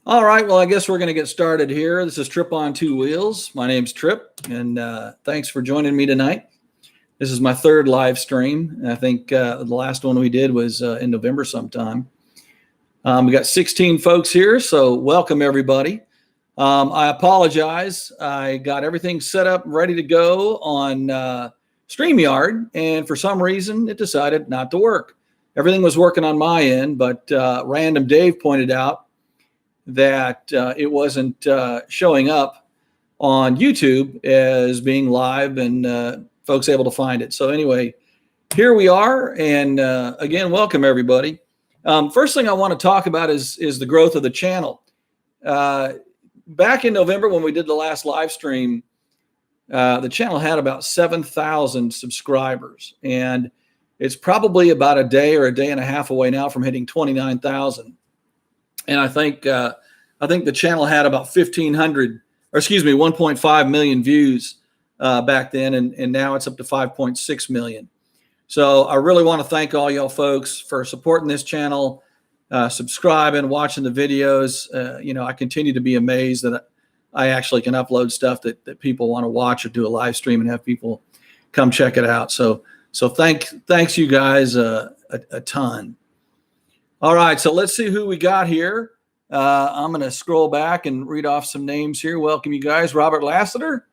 All right, well, I guess we're going to get started here. This is Tripp On Two Wheels. My name's Tripp, and thanks for joining me tonight. This is my third live stream. I think the last one we did was in November sometime. We got 16 folks here, so welcome everybody. I apologize. I got everything set up, ready to go on StreamYard, and for some reason, it decided not to work. Everything was working on my end, but Random Dave pointed out that it wasn't showing up on YouTube as being live and folks able to find it. So anyway, here we are. And again, welcome everybody. First thing I want to talk about is the growth of the channel. Back in November when we did the last live stream, the channel had about 7,000 subscribers. And it's probably about a day or a day and a half away now from hitting 29,000. And I think the channel had about 1.5 million views back then, and now it's up to 5.6 million. So I really want to thank all y'all folks for supporting this channel, subscribing, watching the videos. I continue to be amazed that I actually can upload stuff that people want to watch or do a live stream and have people come check it out. So thanks you guys a ton. All right, so let's see who we got here. I'm going to scroll back and read off some names here. Welcome you guys. Robert Lassiter,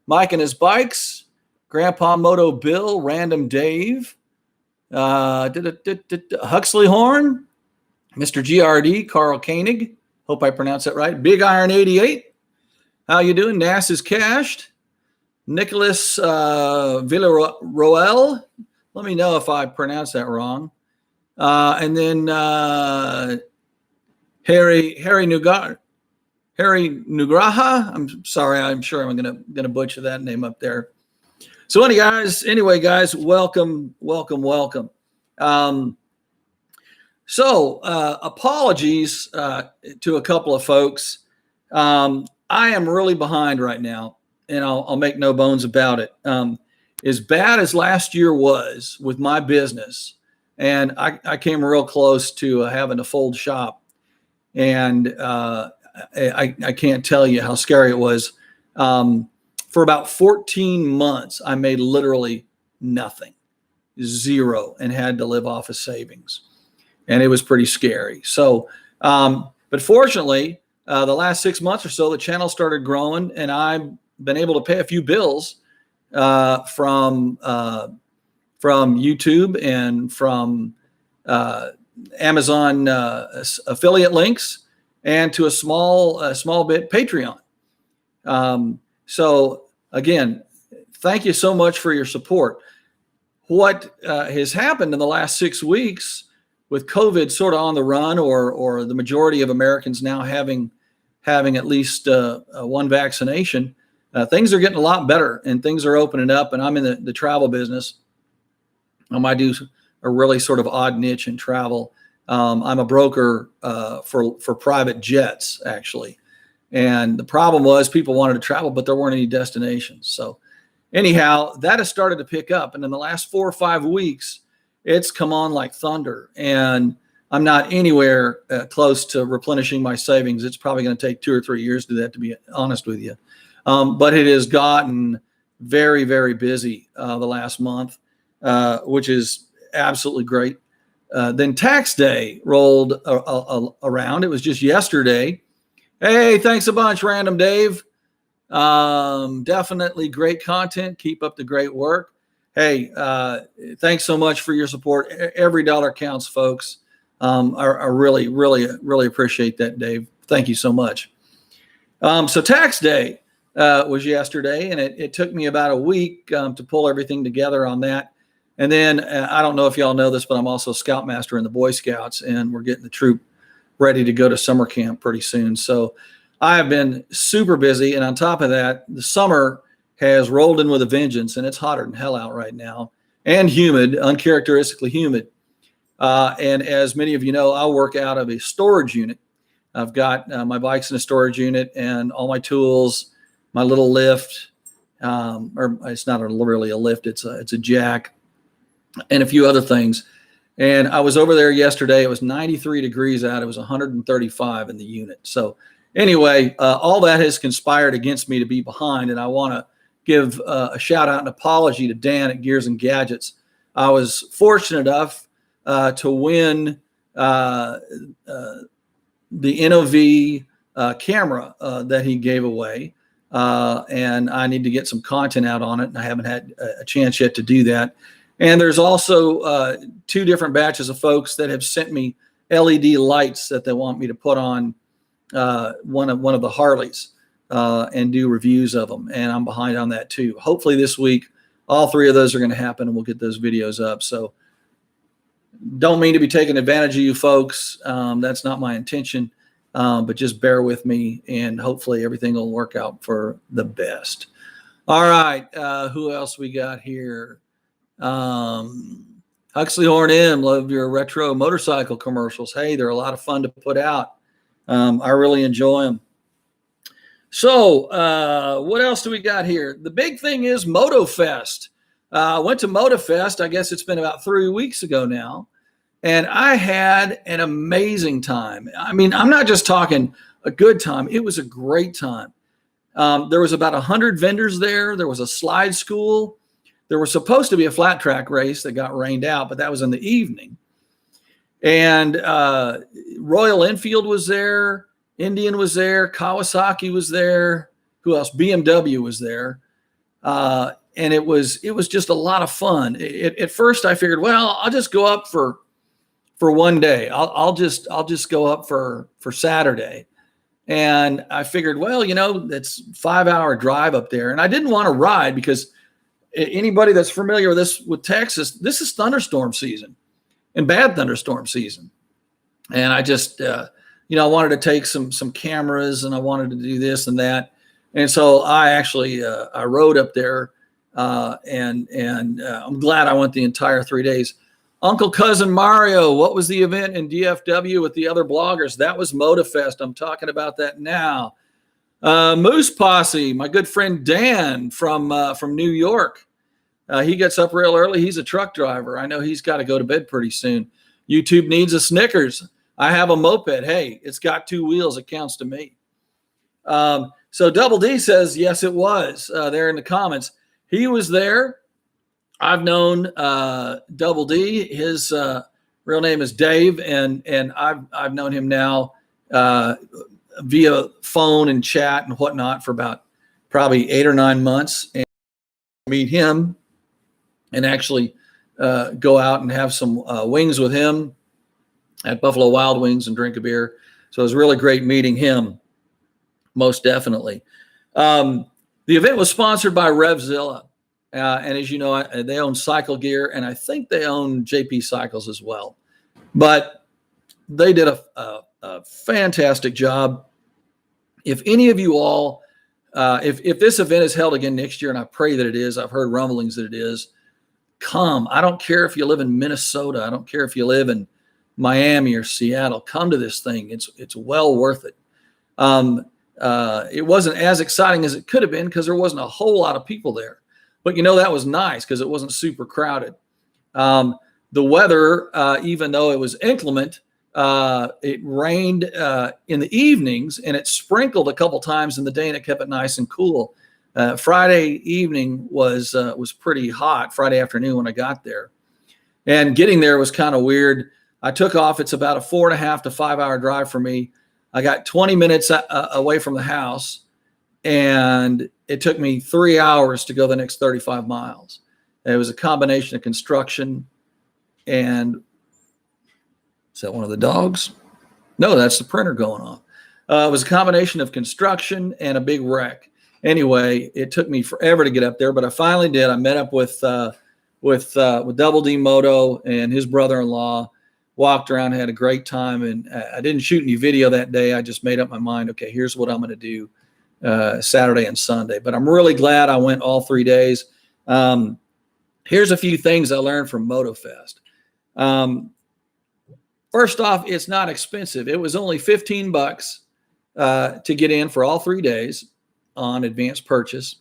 Mike and his bikes, Grandpa Moto Bill, Random Dave, Huxley Horn, Mr. GRD, Carl Koenig. Hope I pronounced that right. Big Iron 88. How you doing? Nass is cashed. Nicholas Villaroel. Let me know if I pronounced that wrong. And then Harry Nugraha. I'm sorry. I'm sure I'm gonna butcher that name up there. So anyway, guys, welcome. Apologies to a couple of folks. I am really behind right now, and I'll make no bones about it. As bad as last year was with my business, and I came real close to having to fold shop. And I can't tell you how scary it was. For about 14 months, I made literally nothing, zero, and had to live off of savings. And it was pretty scary. So, but fortunately, the last 6 months or so, the channel started growing, and I've been able to pay a few bills from YouTube and from Amazon affiliate links, and to a small bit Patreon. So again, thank you so much for your support. What has happened in the last 6 weeks with COVID sort of on the run, or the majority of Americans now having at least one vaccination, things are getting a lot better and things are opening up. And I'm in the travel business. I do a really sort of odd niche in travel. I'm a broker for private jets, actually. And the problem was people wanted to travel, but there weren't any destinations. So anyhow, that has started to pick up. And in the last 4 or 5 weeks, it's come on like thunder. And I'm not anywhere close to replenishing my savings. It's probably going to take 2 or 3 years to do that, to be honest with you. But it has gotten very, very busy the last month, which is absolutely great. Then tax day rolled around. It was just yesterday. Hey, thanks a bunch, Random Dave. Definitely great content. Keep up the great work. Hey, thanks so much for your support. Every dollar counts, folks. I really, really, really appreciate that, Dave. Thank you so much. So tax day was yesterday, and it took me about a week to pull everything together on that. And then I don't know if y'all know this, but I'm also Scoutmaster in the Boy Scouts, and we're getting the troop ready to go to summer camp pretty soon. So I have been super busy. And on top of that, the summer has rolled in with a vengeance, and it's hotter than hell out right now, and humid, uncharacteristically humid. And as many of you know, I work out of a storage unit. I've got my bikes in a storage unit and all my tools, my little lift, or it's not really a lift, it's a jack, and a few other things. And I was over there yesterday. It was 93 degrees out. It was 135 in the unit. So anyway, all that has conspired against me to be behind. And I want to give a shout out and apology to Dan at Gears and Gadgets. I was fortunate enough to win the NOV camera that he gave away. And I need to get some content out on it. And I haven't had a chance yet to do that. And there's also 2 different batches of folks that have sent me LED lights that they want me to put on one of the Harleys and do reviews of them. And I'm behind on that too. Hopefully this week, all 3 of those are going to happen and we'll get those videos up. So don't mean to be taking advantage of you folks. That's not my intention, but just bear with me and hopefully everything will work out for the best. All right. Who else we got here? Huxley Horn M, love your retro motorcycle commercials. Hey, they're a lot of fun to put out. I really enjoy them. So what else do we got here? The big thing is Moto Fest. I went to Moto Fest. I guess it's been about 3 weeks ago now. And I had an amazing time. I mean, I'm not just talking a good time. It was a great time. There was about 100 vendors there. There was a slide school. There was supposed to be a flat track race that got rained out, but that was in the evening. And Royal Enfield was there. Indian was there. Kawasaki was there. Who else? BMW was there. And it was just a lot of fun. At first I figured, well, I'll just go up for one day. I'll just go up for Saturday. And I figured, well, you know, that's 5-hour drive up there. And I didn't want to ride because anybody that's familiar with Texas, this is thunderstorm season and bad thunderstorm season. And I just, I wanted to take some cameras and I wanted to do this and that. And so I actually, I rode up there and I'm glad I went the entire 3 days. Uncle Cousin Mario, what was the event in DFW with the other bloggers? That was Motofest. I'm talking about that now. Moose Posse, my good friend Dan from New York. He gets up real early. He's a truck driver. I know he's got to go to bed pretty soon. YouTube needs a Snickers. I have a moped. Hey, it's got 2 wheels. It counts to me. So Double D says, yes, it was there in the comments. He was there. I've known Double D. His real name is Dave, and I've known him now via phone and chat and whatnot for about probably 8 or 9 months. And meet him and actually go out and have some wings with him at Buffalo Wild Wings and drink a beer. So it was really great meeting him, most definitely. The event was sponsored by Revzilla. And as you know, they own Cycle Gear, and I think they own JP Cycles as well. But they did a fantastic job. If any of you all, if this event is held again next year, and I pray that it is, I've heard rumblings that it is, come. I don't care if you live in Minnesota. I don't care if you live in Miami or Seattle. Come to this thing. It's well worth it. It wasn't as exciting as it could have been because there wasn't a whole lot of people there. But, that was nice because it wasn't super crowded. The weather, even though it was inclement, it rained in the evenings and it sprinkled a couple times in the day and it kept it nice and cool. Friday evening was pretty hot, Friday afternoon when I got there. And getting there was kind of weird. I took off. It's about a 4.5 to 5 hour drive for me. I got 20 minutes away from the house. And it took me 3 hours to go the next 35 miles. It was a combination of construction and is that one of the dogs? No, that's the printer going off. It was a combination of construction and a big wreck. Anyway, it took me forever to get up there, but I finally did. I met up with Double D Moto and his brother-in-law, walked around, had a great time. And I didn't shoot any video that day. I just made up my mind. Okay, here's what I'm going to do. Saturday and Sunday, but I'm really glad I went all 3 days. Here's a few things I learned from Motofest. First off, it's not expensive. It was only $15 to get in for all 3 days on advance purchase.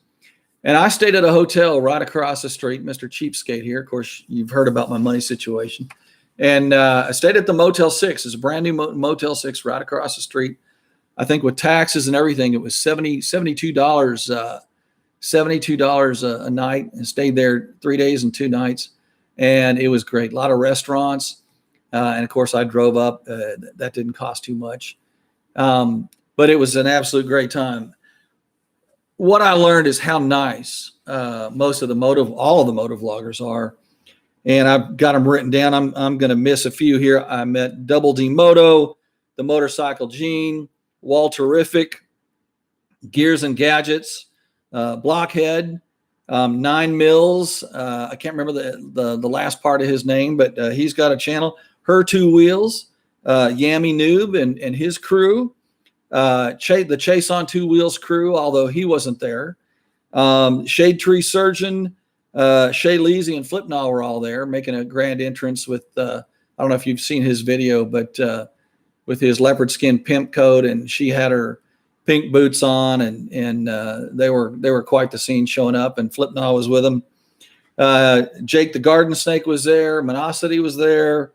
And I stayed at a hotel right across the street, Mr. Cheapskate here. Of course, you've heard about my money situation. And I stayed at the Motel 6. It's a brand new Motel 6 right across the street. I think with taxes and everything, it was $72, $72 a night, and stayed there 3 days and 2 nights. And it was great. A lot of restaurants. And of course I drove up, that didn't cost too much. But it was an absolute great time. What I learned is how nice, most of all of the moto vloggers are. And I've got them written down. I'm going to miss a few here. I met Double D Moto, the Motorcycle Gene, Walterific, Gears and Gadgets, Blockhead, 9 Mills. I can't remember the last part of his name, but he's got a channel. Her Two Wheels, Yammy Noob and his crew, the Chase on Two Wheels crew, although he wasn't there. Shade Tree Surgeon, Shay Leasy and Flipnaw were all there, making a grand entrance with, I don't know if you've seen his video, but with his leopard skin pimp coat, and she had her pink boots on, and they were quite the scene showing up, and Flipnaw was with them. Jake the Garden Snake was there, Monosity was there,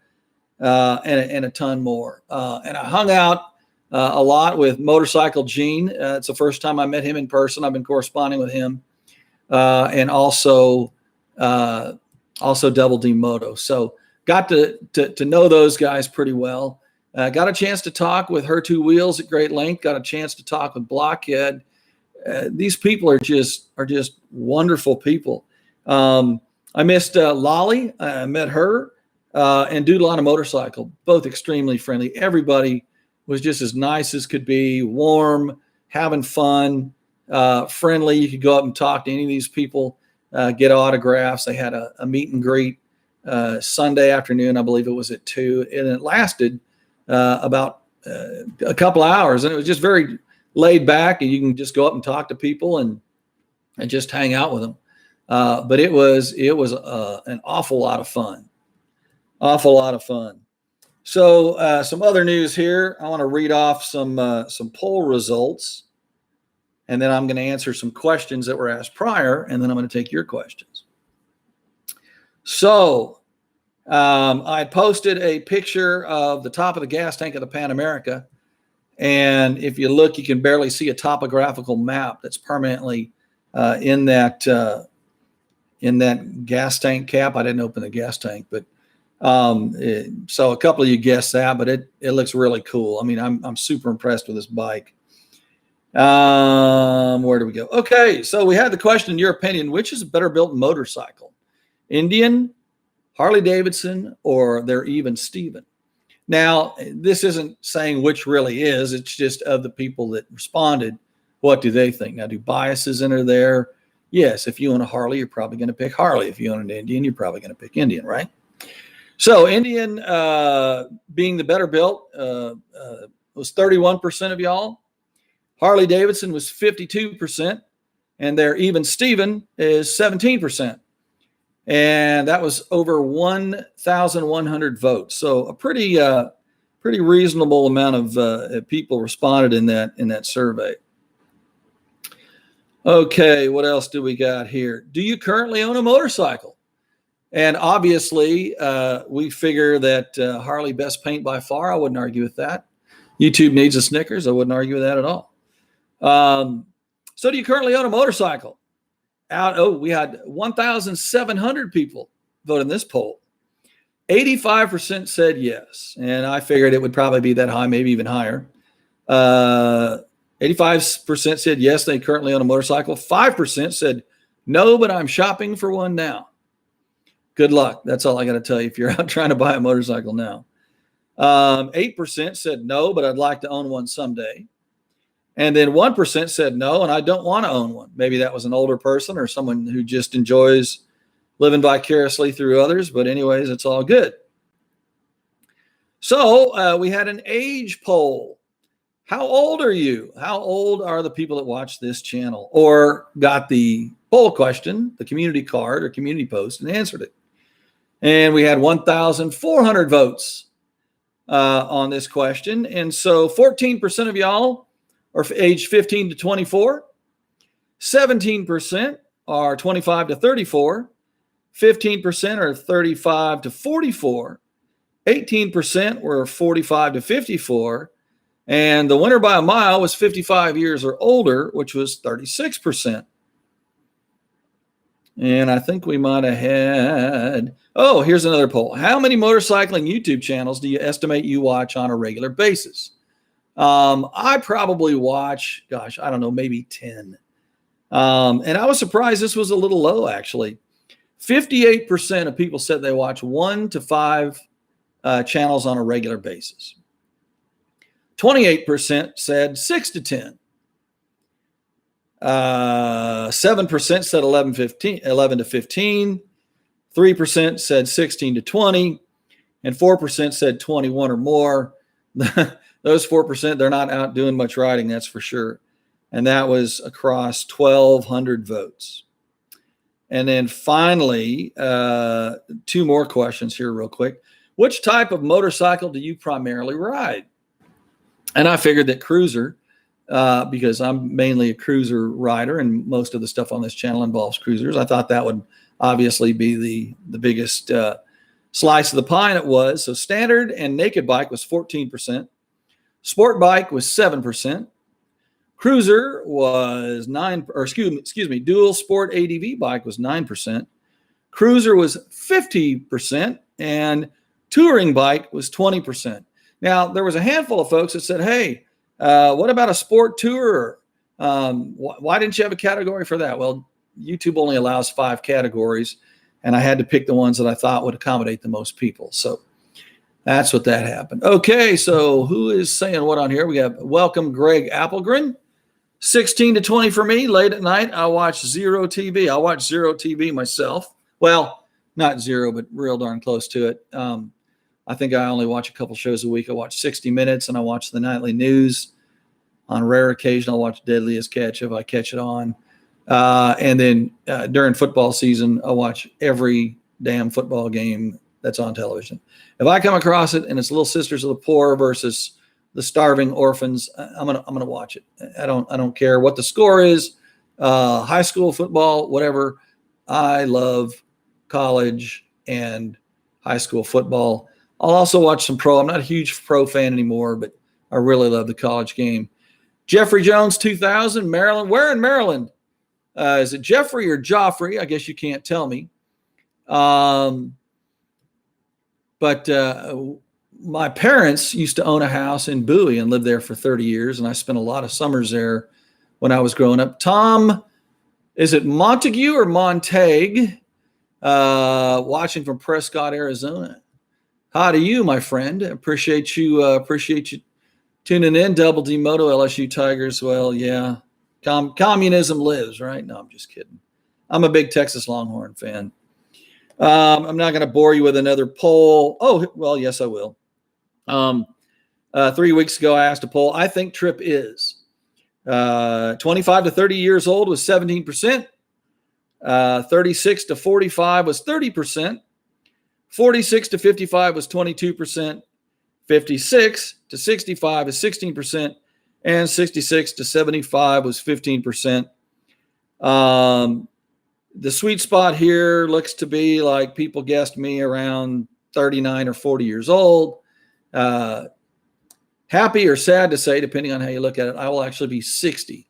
and a ton more. And I hung out a lot with Motorcycle Gene. It's the first time I met him in person. I've been corresponding with him. And also Double D Moto. So got to know those guys pretty well. Got a chance to talk with Her Two Wheels at great length. Got a chance to talk with Blockhead. These people are just wonderful people. I missed Lolly. I met her and Doodle on a Motorcycle. Both extremely friendly. Everybody was just as nice as could be, warm, having fun. Friendly. You could go up and talk to any of these people, get autographs. They had a meet and greet Sunday afternoon, I believe it was at 2, and it lasted about a couple hours, and it was just very laid back, and you can just go up and talk to people and just hang out with them. But it was an awful lot of fun. So some other news here. I want to read off some poll results. And then I'm going to answer some questions that were asked prior, and then I'm going to take your questions. So I posted a picture of the top of the gas tank of the Pan America. And if you look, you can barely see a topographical map that's permanently in that gas tank cap. I didn't open the gas tank, but so a couple of you guessed that, but it looks really cool. I mean, I'm super impressed with this bike. Where do we go? Okay, so we had the question, in your opinion, which is a better built motorcycle? Indian, Harley-Davidson, or their even Steven? Now, this isn't saying which really is. It's just of the people that responded, what do they think? Now, do biases enter there? Yes, if you own a Harley, you're probably going to pick Harley. If you own an Indian, you're probably going to pick Indian, right? So Indian being the better built was 31% of y'all. Harley-Davidson was 52%, and their even Steven is 17%. And that was over 1,100 votes. So a pretty reasonable amount of people responded in that survey. Okay, what else do we got here? Do you currently own a motorcycle? And obviously, we figure that Harley best paint by far. I wouldn't argue with that. YouTube needs a Snickers. I wouldn't argue with that at all. So do you currently own a motorcycle? We had 1,700 people vote in this poll. 85% said yes. And I figured it would probably be that high, maybe even higher. 85% said yes, they currently own a motorcycle. 5% said no, but I'm shopping for one now. Good luck. That's all I got to tell you if you're out trying to buy a motorcycle now. 8% said no, but I'd like to own one someday. And then 1% said no, and I don't want to own one. Maybe that was an older person or someone who just enjoys living vicariously through others. But anyways, it's all good. So we had an age poll. How old are you? How old are the people that watch this channel or got the poll question, the community card or community post, and answered it? And we had 1,400 votes on this question. And so 14% of y'all are age 15 to 24. 17% are 25 to 34. 15% are 35 to 44. 18% were 45 to 54. And the winner by a mile was 55 years or older, which was 36%. And I think we might have had, oh, here's another poll. How many motorcycling YouTube channels do you estimate you watch on a regular basis? I probably watch, gosh, I don't know, maybe 10. And I was surprised this was a little low, actually. 58% of people said they watch 1 to 5 channels on a regular basis. 28% said 6 to 10. 7% said 11 to 15. 3% said 16 to 20. And 4% said 21 or more. Those 4%, they're not out doing much riding, that's for sure. And that was across 1,200 votes. And then finally, 2 more questions here real quick. Which type of motorcycle do you primarily ride? And I figured that cruiser, because I'm mainly a cruiser rider and most of the stuff on this channel involves cruisers. I thought that would obviously be the biggest slice of the pie, and it was. So standard and naked bike was 14%. Sport bike was 7%. Cruiser was 9, or excuse me, dual sport ADV bike was 9%. Cruiser was 50%, and touring bike was 20%. Now, there was a handful of folks that said, hey, what about a sport tourer? Why didn't you have a category for that? Well, YouTube only allows 5 categories, and I had to pick the ones that I thought would accommodate the most people. So that's what that happened. Okay, so who is saying what on here? We have welcome Greg Applegren. 16 to 20 for me. Late at night, I watch Zero TV. I watch Zero TV myself. Well, not zero, but real darn close to it. I think I only watch a couple shows a week. I watch 60 Minutes, and I watch the nightly news. On rare occasion, I'll watch Deadliest Catch if I catch it on. And then during football season, I watch every damn football game that's on television. If I come across it and it's Little Sisters of the Poor versus the Starving Orphans, I'm gonna watch it. I don't care what the score is, high school football, whatever. I love college and high school football. I'll also watch some pro. I'm not a huge pro fan anymore, but I really love the college game. Jeffrey Jones, 2000, Maryland. Where in Maryland? Is it Jeffrey or Joffrey? I guess you can't tell me. But my parents used to own a house in Bowie and lived there for 30 years, and I spent a lot of summers there when I was growing up. Tom, is it Montague or Montague? Watching from Prescott, Arizona. Hi to you, my friend. Appreciate you tuning in. Double D Moto, LSU Tigers. Well, yeah, communism lives, right? No, I'm just kidding. I'm a big Texas Longhorn fan. I'm not going to bore you with another poll. Oh, well, yes, I will. 3 weeks ago, I asked a poll. I think Tripp is 25 to 30 years old was 17%. 36 to 45 was 30%. 46 to 55 was 22%. 56 to 65 is 16%. And 66 to 75 was 15%. The sweet spot here looks to be like people guessed me around 39 or 40 years old. Happy or sad to say, depending on how you look at it, I will actually be 60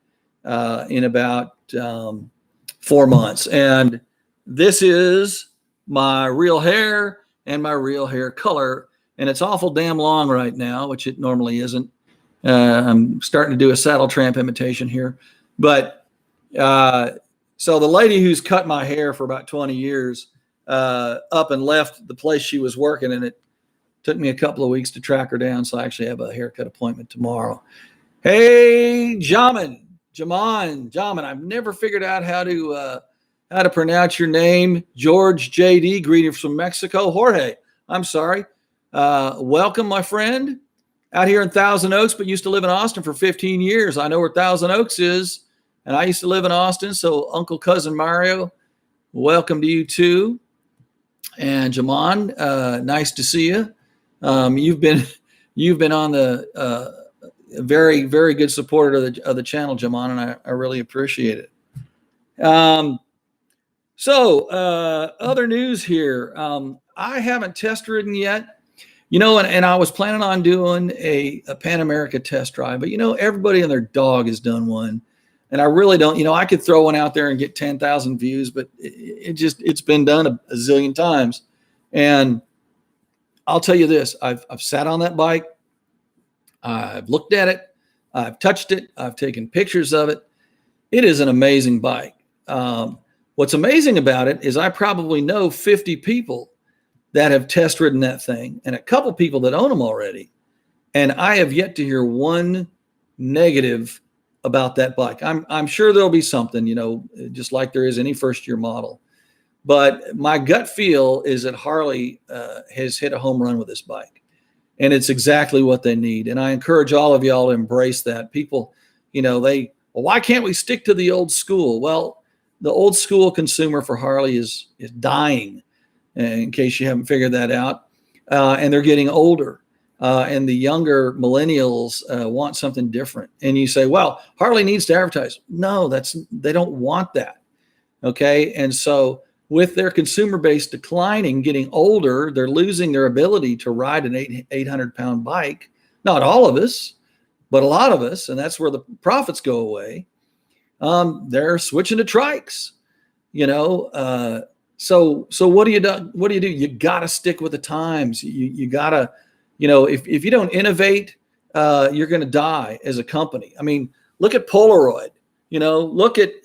in about 4 months. And this is my real hair and my real hair color. And it's awful damn long right now, which it normally isn't. I'm starting to do a saddle tramp imitation here. But so the lady who's cut my hair for about 20 years up and left the place she was working, and it took me a couple of weeks to track her down. So I actually have a haircut appointment tomorrow. Hey, Jamin, I've never figured out how to pronounce your name. George JD, greetings from Mexico. Jorge, I'm sorry. Welcome, my friend. Out here in Thousand Oaks, but used to live in Austin for 15 years. I know where Thousand Oaks is, and I used to live in Austin. So Uncle Cousin Mario, welcome to you too. And Jaman, nice to see you. You've been on the very, very good supporter of the channel, Jaman, and I really appreciate it. So other news here. I haven't test ridden yet. And I was planning on doing a Pan America test drive, but everybody and their dog has done one. And I really don't, I could throw one out there and get 10,000 views, but it's been done a zillion times. And I'll tell you this, I've sat on that bike. I've looked at it. I've touched it. I've taken pictures of it. It is an amazing bike. What's amazing about it is I probably know 50 people that have test ridden that thing and a couple people that own them already. And I have yet to hear one negative about that bike. I'm sure there'll be something, just like there is any first year model. But my gut feel is that Harley has hit a home run with this bike. And it's exactly what they need. And I encourage all of y'all to embrace that. People, why can't we stick to the old school? Well, the old school consumer for Harley is dying, in case you haven't figured that out. And they're getting older. And the younger millennials want something different. And you say, well, Harley needs to advertise. No, they don't want that. Okay. And so with their consumer base declining, getting older, they're losing their ability to ride an 800-pound bike. Not all of us, but a lot of us. And that's where the profits go away. They're switching to trikes, So what do you do? You got to stick with the times. You got to, if you don't innovate, you're going to die as a company. I mean, look at Polaroid. Look at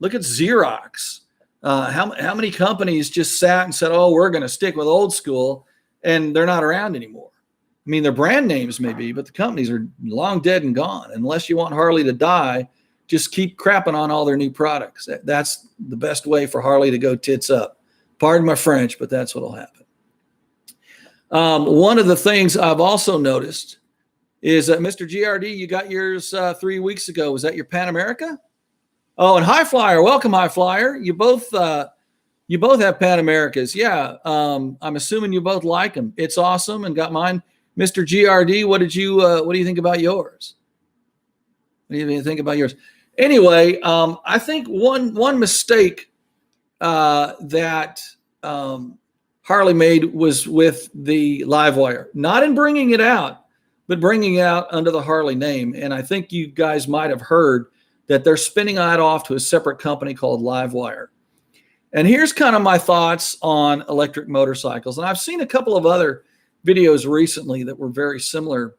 Xerox. How many companies just sat and said, "Oh, we're going to stick with old school," and they're not around anymore. I mean, their brand names may be, but the companies are long dead and gone. Unless you want Harley to die, just keep crapping on all their new products. That's the best way for Harley to go tits up. Pardon my French, but that's what'll happen. One of the things I've also noticed is that Mr. GRD, you got yours 3 weeks ago. Was that your Pan America? Oh, and High Flyer, welcome, High Flyer. You both have Pan Americas. Yeah, I'm assuming you both like them. It's awesome, and got mine. Mr. GRD, what do you think about yours? What do you think about yours? Anyway, I think one mistake that Harley made was with the Livewire, not in bringing it out, but bringing it out under the Harley name. And I think you guys might have heard that they're spinning that off to a separate company called Livewire. And here's kind of my thoughts on electric motorcycles. And I've seen a couple of other videos recently that were very similar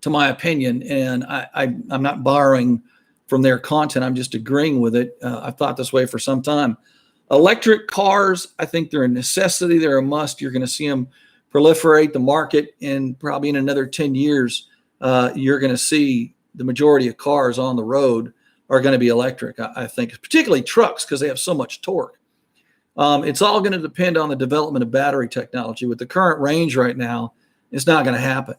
to my opinion. And I'm not borrowing from their content. I'm just agreeing with it. I've thought this way for some time. Electric cars, I think they're a necessity. They're a must. You're going to see them proliferate the market, and probably in another 10 years, you're going to see the majority of cars on the road are going to be electric, I think, particularly trucks, because they have so much torque. It's all going to depend on the development of battery technology. With the current range right now, it's not going to happen.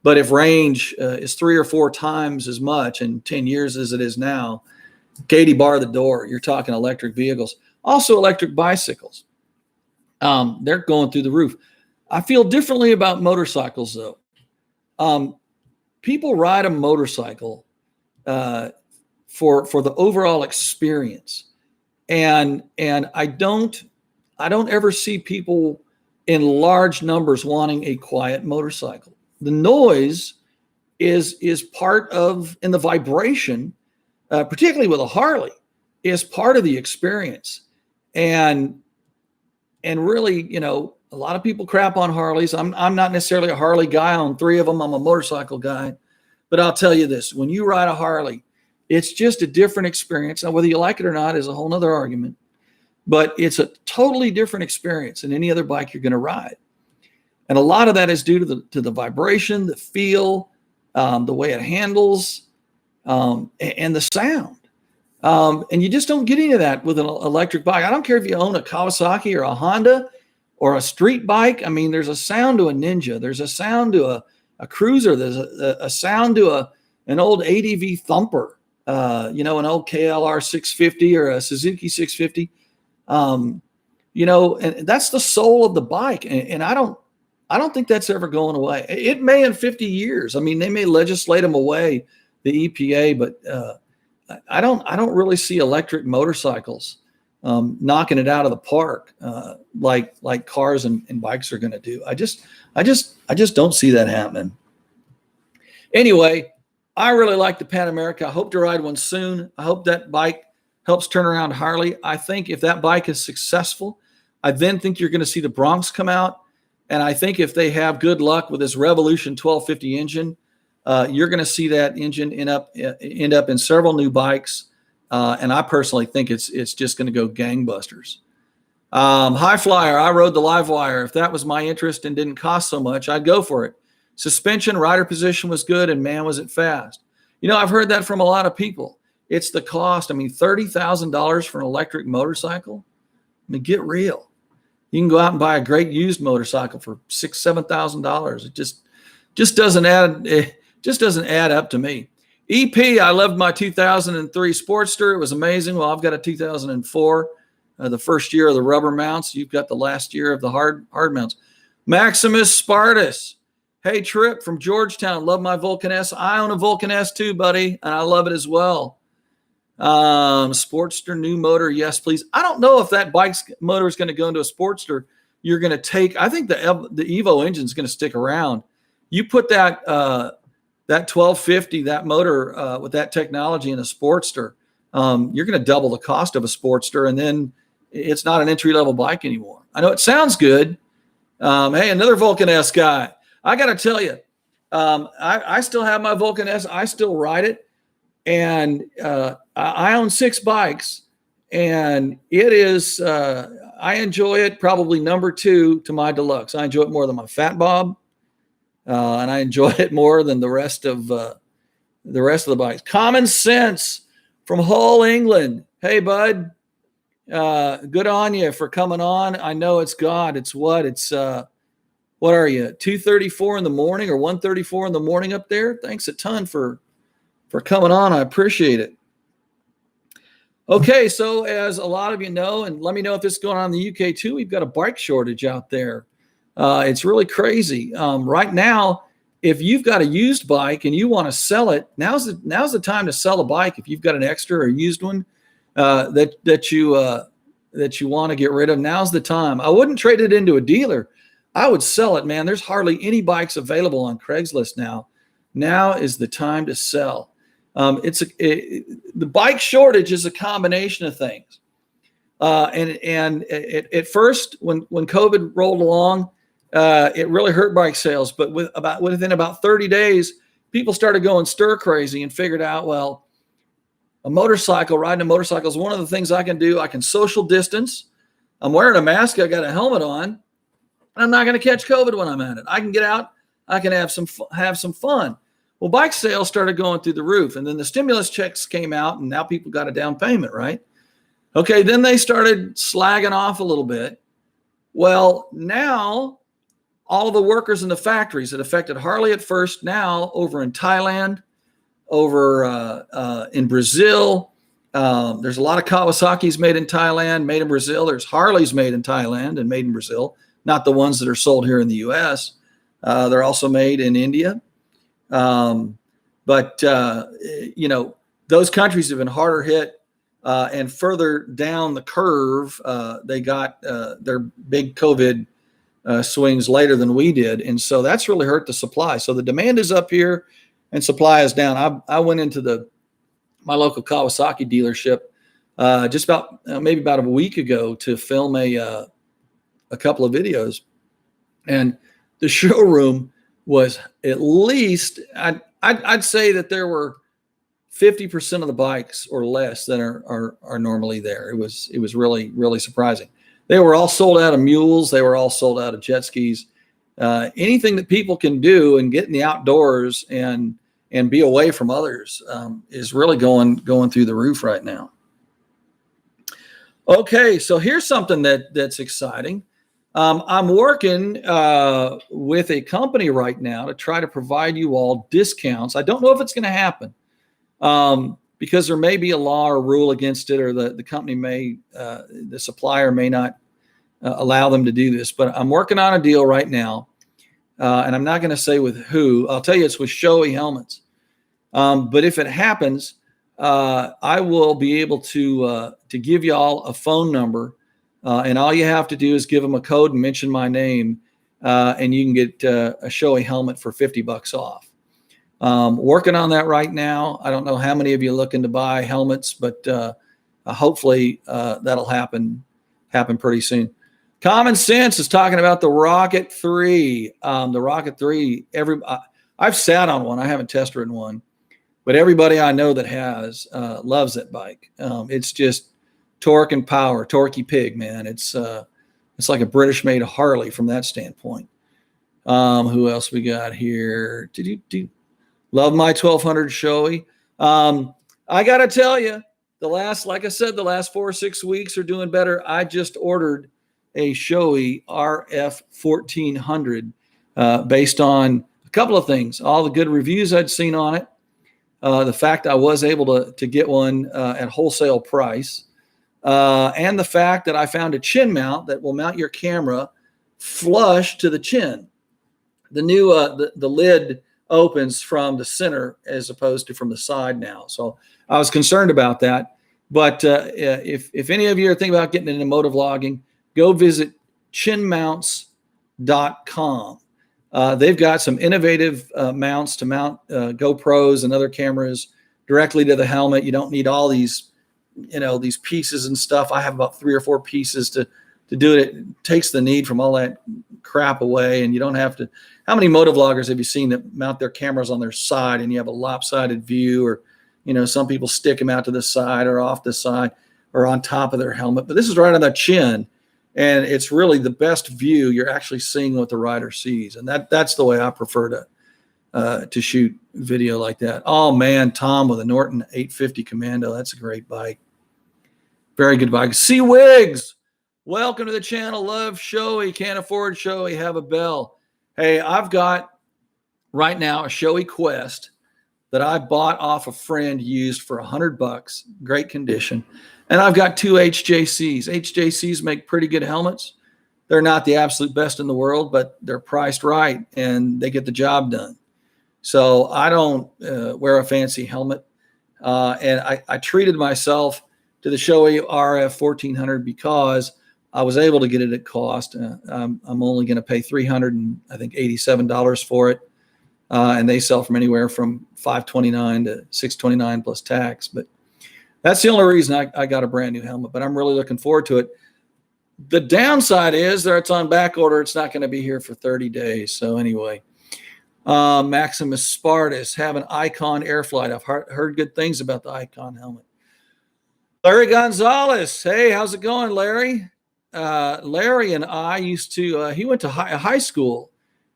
But if range is 3 or 4 times as much in 10 years as it is now, Katie bar the door. You're talking electric vehicles. Also electric bicycles. They're going through the roof. I feel differently about motorcycles, though. People ride a motorcycle for the overall experience. And I don't ever see people in large numbers wanting a quiet motorcycle. The noise is part of, and the vibration, particularly with a Harley, is part of the experience. And really, a lot of people crap on Harleys. I'm not necessarily a Harley guy. On 3 of them, I'm a motorcycle guy. But I'll tell you this, when you ride a Harley, it's just a different experience. Now, whether you like it or not is a whole nother argument. But it's a totally different experience than any other bike you're going to ride. And a lot of that is due to the vibration, the feel, the way it handles, and the sound. And you just don't get any of that with an electric bike. I don't care if you own a Kawasaki or a Honda or a street bike. I mean, there's a sound to a Ninja. There's a sound to a Cruiser. There's a sound to an old ADV thumper, an old KLR 650 or a Suzuki 650. And that's the soul of the bike. And I don't think that's ever going away. It may in 50 years. I mean, they may legislate them away, the EPA, but I don't really see electric motorcycles knocking it out of the park, like cars and bikes are going to do. I just don't see that happening. Anyway, I really like the Pan America. I hope to ride one soon. I hope that bike helps turn around Harley. I think if that bike is successful, I then think you're going to see the Bronx come out. And I think if they have good luck with this Revolution 1250 engine, you're going to see that engine end up in several new bikes. And I personally think it's just going to go gangbusters. High Flyer, I rode the Livewire. If that was my interest and didn't cost so much, I'd go for it. Suspension, rider position was good, and man, was it fast. You know, I've heard that from a lot of people. It's the cost. I mean, $30,000 for an electric motorcycle. I mean, get real. You can go out and buy a great used motorcycle for $6,000, $7,000. It just doesn't add. It just doesn't add up to me. EP, I loved my 2003 Sportster. It was amazing. Well, I've got a 2004, the first year of the rubber mounts. You've got the last year of the hard mounts. Maximus Spartus. Hey, Tripp from Georgetown. Love my Vulcan S. I own a Vulcan S too, buddy, and I love it as well. Sportster new motor, yes, please. I don't know if that bike's motor is going to go into a Sportster. You're going to take. I think the Evo engine is going to stick around. You put that 1250, that motor with that technology in a Sportster, you're going to double the cost of a Sportster, and then it's not an entry-level bike anymore. I know it sounds good. Hey, another Vulcan S guy. I got to tell you, I still have my Vulcan S. I still ride it, and I own 6 bikes, and it is. I enjoy it probably number 2 to my Deluxe. I enjoy it more than my Fat Bob. And I enjoy it more than the rest of the bikes. Common Sense from Hull, England. Hey, bud. Good on you for coming on. I know it's God. It's what? It's what are you? 2:34 in the morning or 1:34 in the morning up there? Thanks a ton for coming on. I appreciate it. Okay, so as a lot of you know, and let me know if this is going on in the UK too, we've got a bike shortage out there. It's really crazy. Right now, if you've got a used bike and you want to sell it, now's the time to sell a bike. If you've got an extra or used one that you want to get rid of, now's the time. I wouldn't trade it into a dealer. I would sell it, man. There's hardly any bikes available on Craigslist now. Now is the time to sell. The bike shortage is a combination of things. And at first, when COVID rolled along, it really hurt bike sales. But within about 30 days, people started going stir crazy and figured out, well, riding a motorcycle is one of the things I can do. I can social distance. I'm wearing a mask. I got a helmet on. And I'm not going to catch COVID when I'm at it. I can get out. I can have some fun. Well, bike sales started going through the roof. And then the stimulus checks came out, and now people got a down payment, right? Okay, then they started slagging off a little bit. Well, now all the workers in the factories that affected Harley at first, now over in Thailand, over in Brazil, there's a lot of Kawasaki's made in Thailand, made in Brazil. There's Harleys made in Thailand and made in Brazil, not the ones that are sold here in the U.S. They're also made in India. But those countries have been harder hit. And further down the curve, they got their big COVID swings later than we did. And so that's really hurt the supply. So the demand is up here and supply is down. I went into my local Kawasaki dealership just maybe about a week ago to film a couple of videos. And the showroom was at least, I'd say that there were 50% of the bikes or less that are normally there. It was really, really surprising. They were all sold out of mules. They were all sold out of jet skis. Anything that people can do and get in the outdoors and be away from others is really going through the roof right now. Okay, so here's something that's exciting. I'm working with a company right now to try to provide you all discounts. I don't know if it's going to happen. Because there may be a law or rule against it, or the company the supplier may not allow them to do this. But I'm working on a deal right now, and I'm not going to say with who. I'll tell you it's with Shoei Helmets. But if it happens, I will be able to give y'all a phone number, and all you have to do is give them a code and mention my name, and you can get a Shoei helmet for $50 off. Working on that right now. I don't know how many of you are looking to buy helmets, but hopefully that'll happen pretty soon. Common Sense is talking about the Rocket 3. The Rocket 3, I've sat on one. I haven't test ridden one, but everybody I know that has loves that bike. It's just torque and power, torquey pig, man. It's like a British-made Harley from that standpoint. Who else we got here? Love my 1200 Shoei. I got to tell you, like I said, the last 4 or 6 weeks are doing better. I just ordered a Shoei RF 1400 based on a couple of things. All the good reviews I'd seen on it. The fact I was able to get one at wholesale price. And the fact that I found a chin mount that will mount your camera flush to the chin. The new the lid opens from the center as opposed to from the side now. So I was concerned about that. But if any of you are thinking about getting into motovlogging, go visit chinmounts.com. They've got some innovative mounts to mount GoPros and other cameras directly to the helmet. You don't need all these, these pieces and stuff. I have about 3 or 4 pieces to do it. It takes the need from all that crap away, and you don't have to. How many motovloggers have you seen that mount their cameras on their side and you have a lopsided view, or some people stick them out to the side or off the side or on top of their helmet? But this is right on the chin, and it's really the best view. You're actually seeing what the rider sees, and that's the way I prefer to shoot video like that. Oh man, Tom with a Norton 850 Commando. That's a great bike. Very good bike. C Wigs, welcome to the channel. Love Shoei, can't afford Shoei, have a bell. Hey, I've got right now a Shoei Quest that I bought off a friend used for $100, great condition. And I've got 2 HJCs. HJCs make pretty good helmets. They're not the absolute best in the world, but they're priced right and they get the job done. So I don't wear a fancy helmet. And I treated myself to the Shoei RF 1400 because I was able to get it at cost. I'm only going to pay $387 for it. And they sell from anywhere from $529 to $629 plus tax. But that's the only reason I got a brand new helmet, but I'm really looking forward to it. The downside is that it's on back order. It's not going to be here for 30 days. So anyway, Maximus Spartus, have an Icon Airflight. I've heard good things about the Icon helmet. Larry Gonzalez. Hey, how's it going, Larry? Larry and I used to, he went to high school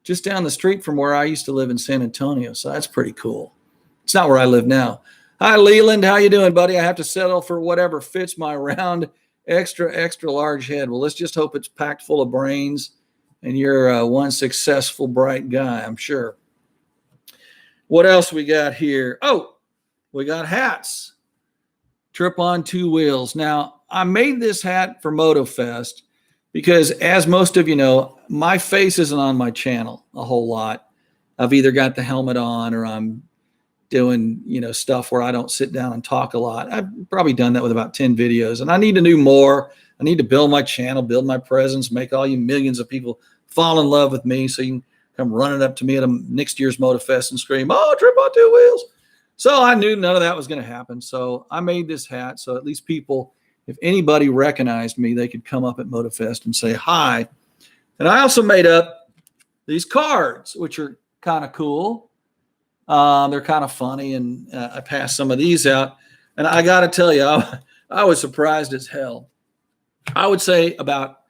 just down the street from where I used to live in San Antonio. So that's pretty cool. It's not where I live now. Hi, Leland. How you doing, buddy? I have to settle for whatever fits my round, extra large head. Well, let's just hope it's packed full of brains and you're one successful, bright guy, I'm sure. What else we got here? Oh, we got hats. Tripp On Two Wheels. Now, I made this hat for Moto Fest because, as most of you know, my face isn't on my channel a whole lot. I've either got the helmet on or I'm doing, stuff where I don't sit down and talk a lot. I've probably done that with about 10 videos, and I need to do more. I need to build my channel, build my presence, make all you millions of people fall in love with me so you can come running up to me at next year's Motofest and scream, "Oh, Tripp On Two Wheels." So I knew none of that was going to happen. So I made this hat so at least people, if anybody recognized me, they could come up at Motofest and say hi. And I also made up these cards, which are kind of cool. They're kind of funny, and I passed some of these out. And I got to tell you, I was surprised as hell. I would say about,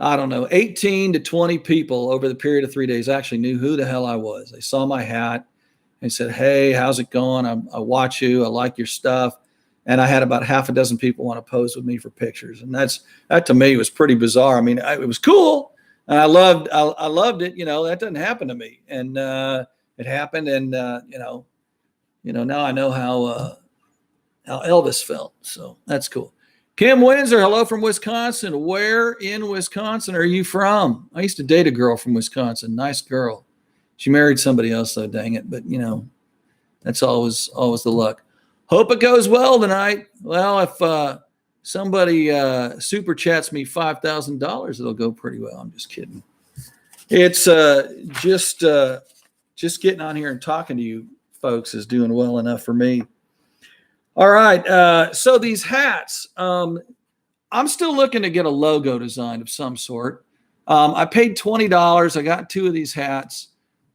18 to 20 people over the period of 3 days actually knew who the hell I was. They saw my hat and said, "Hey, how's it going? I watch you. I like your stuff." And I had about half a dozen people want to pose with me for pictures. And that to me was pretty bizarre. I mean, it was cool. And I loved it. That doesn't happen to me. And it happened. And, now I know how Elvis felt. So that's cool. Kim Windsor, hello from Wisconsin. Where in Wisconsin are you from? I used to date a girl from Wisconsin. Nice girl. She married somebody else, though, dang it. But, that's always the luck. Hope it goes well tonight. Well, if somebody super chats me $5,000, it'll go pretty well. I'm just kidding. It's just getting on here and talking to you folks is doing well enough for me. All right. So these hats, I'm still looking to get a logo designed of some sort. I paid $20. I got 2 of these hats,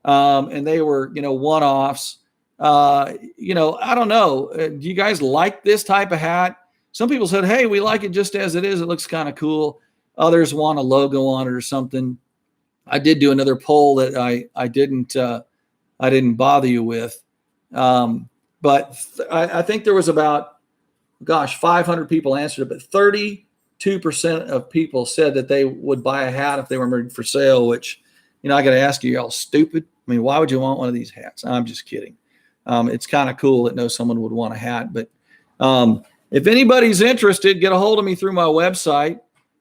and they were, one-offs. I don't know. Do you guys like this type of hat? Some people said, hey, we like it just as it is. It looks kind of cool. Others want a logo on it or something. I did do another poll that I didn't bother you with. But I think there was about, 500 people answered it, but 32% of people said that they would buy a hat if they were made for sale, which, I got to ask you, y'all stupid? I mean, why would you want one of these hats? I'm just kidding. It's kind of cool that someone would want a hat, but if anybody's interested, get a hold of me through my website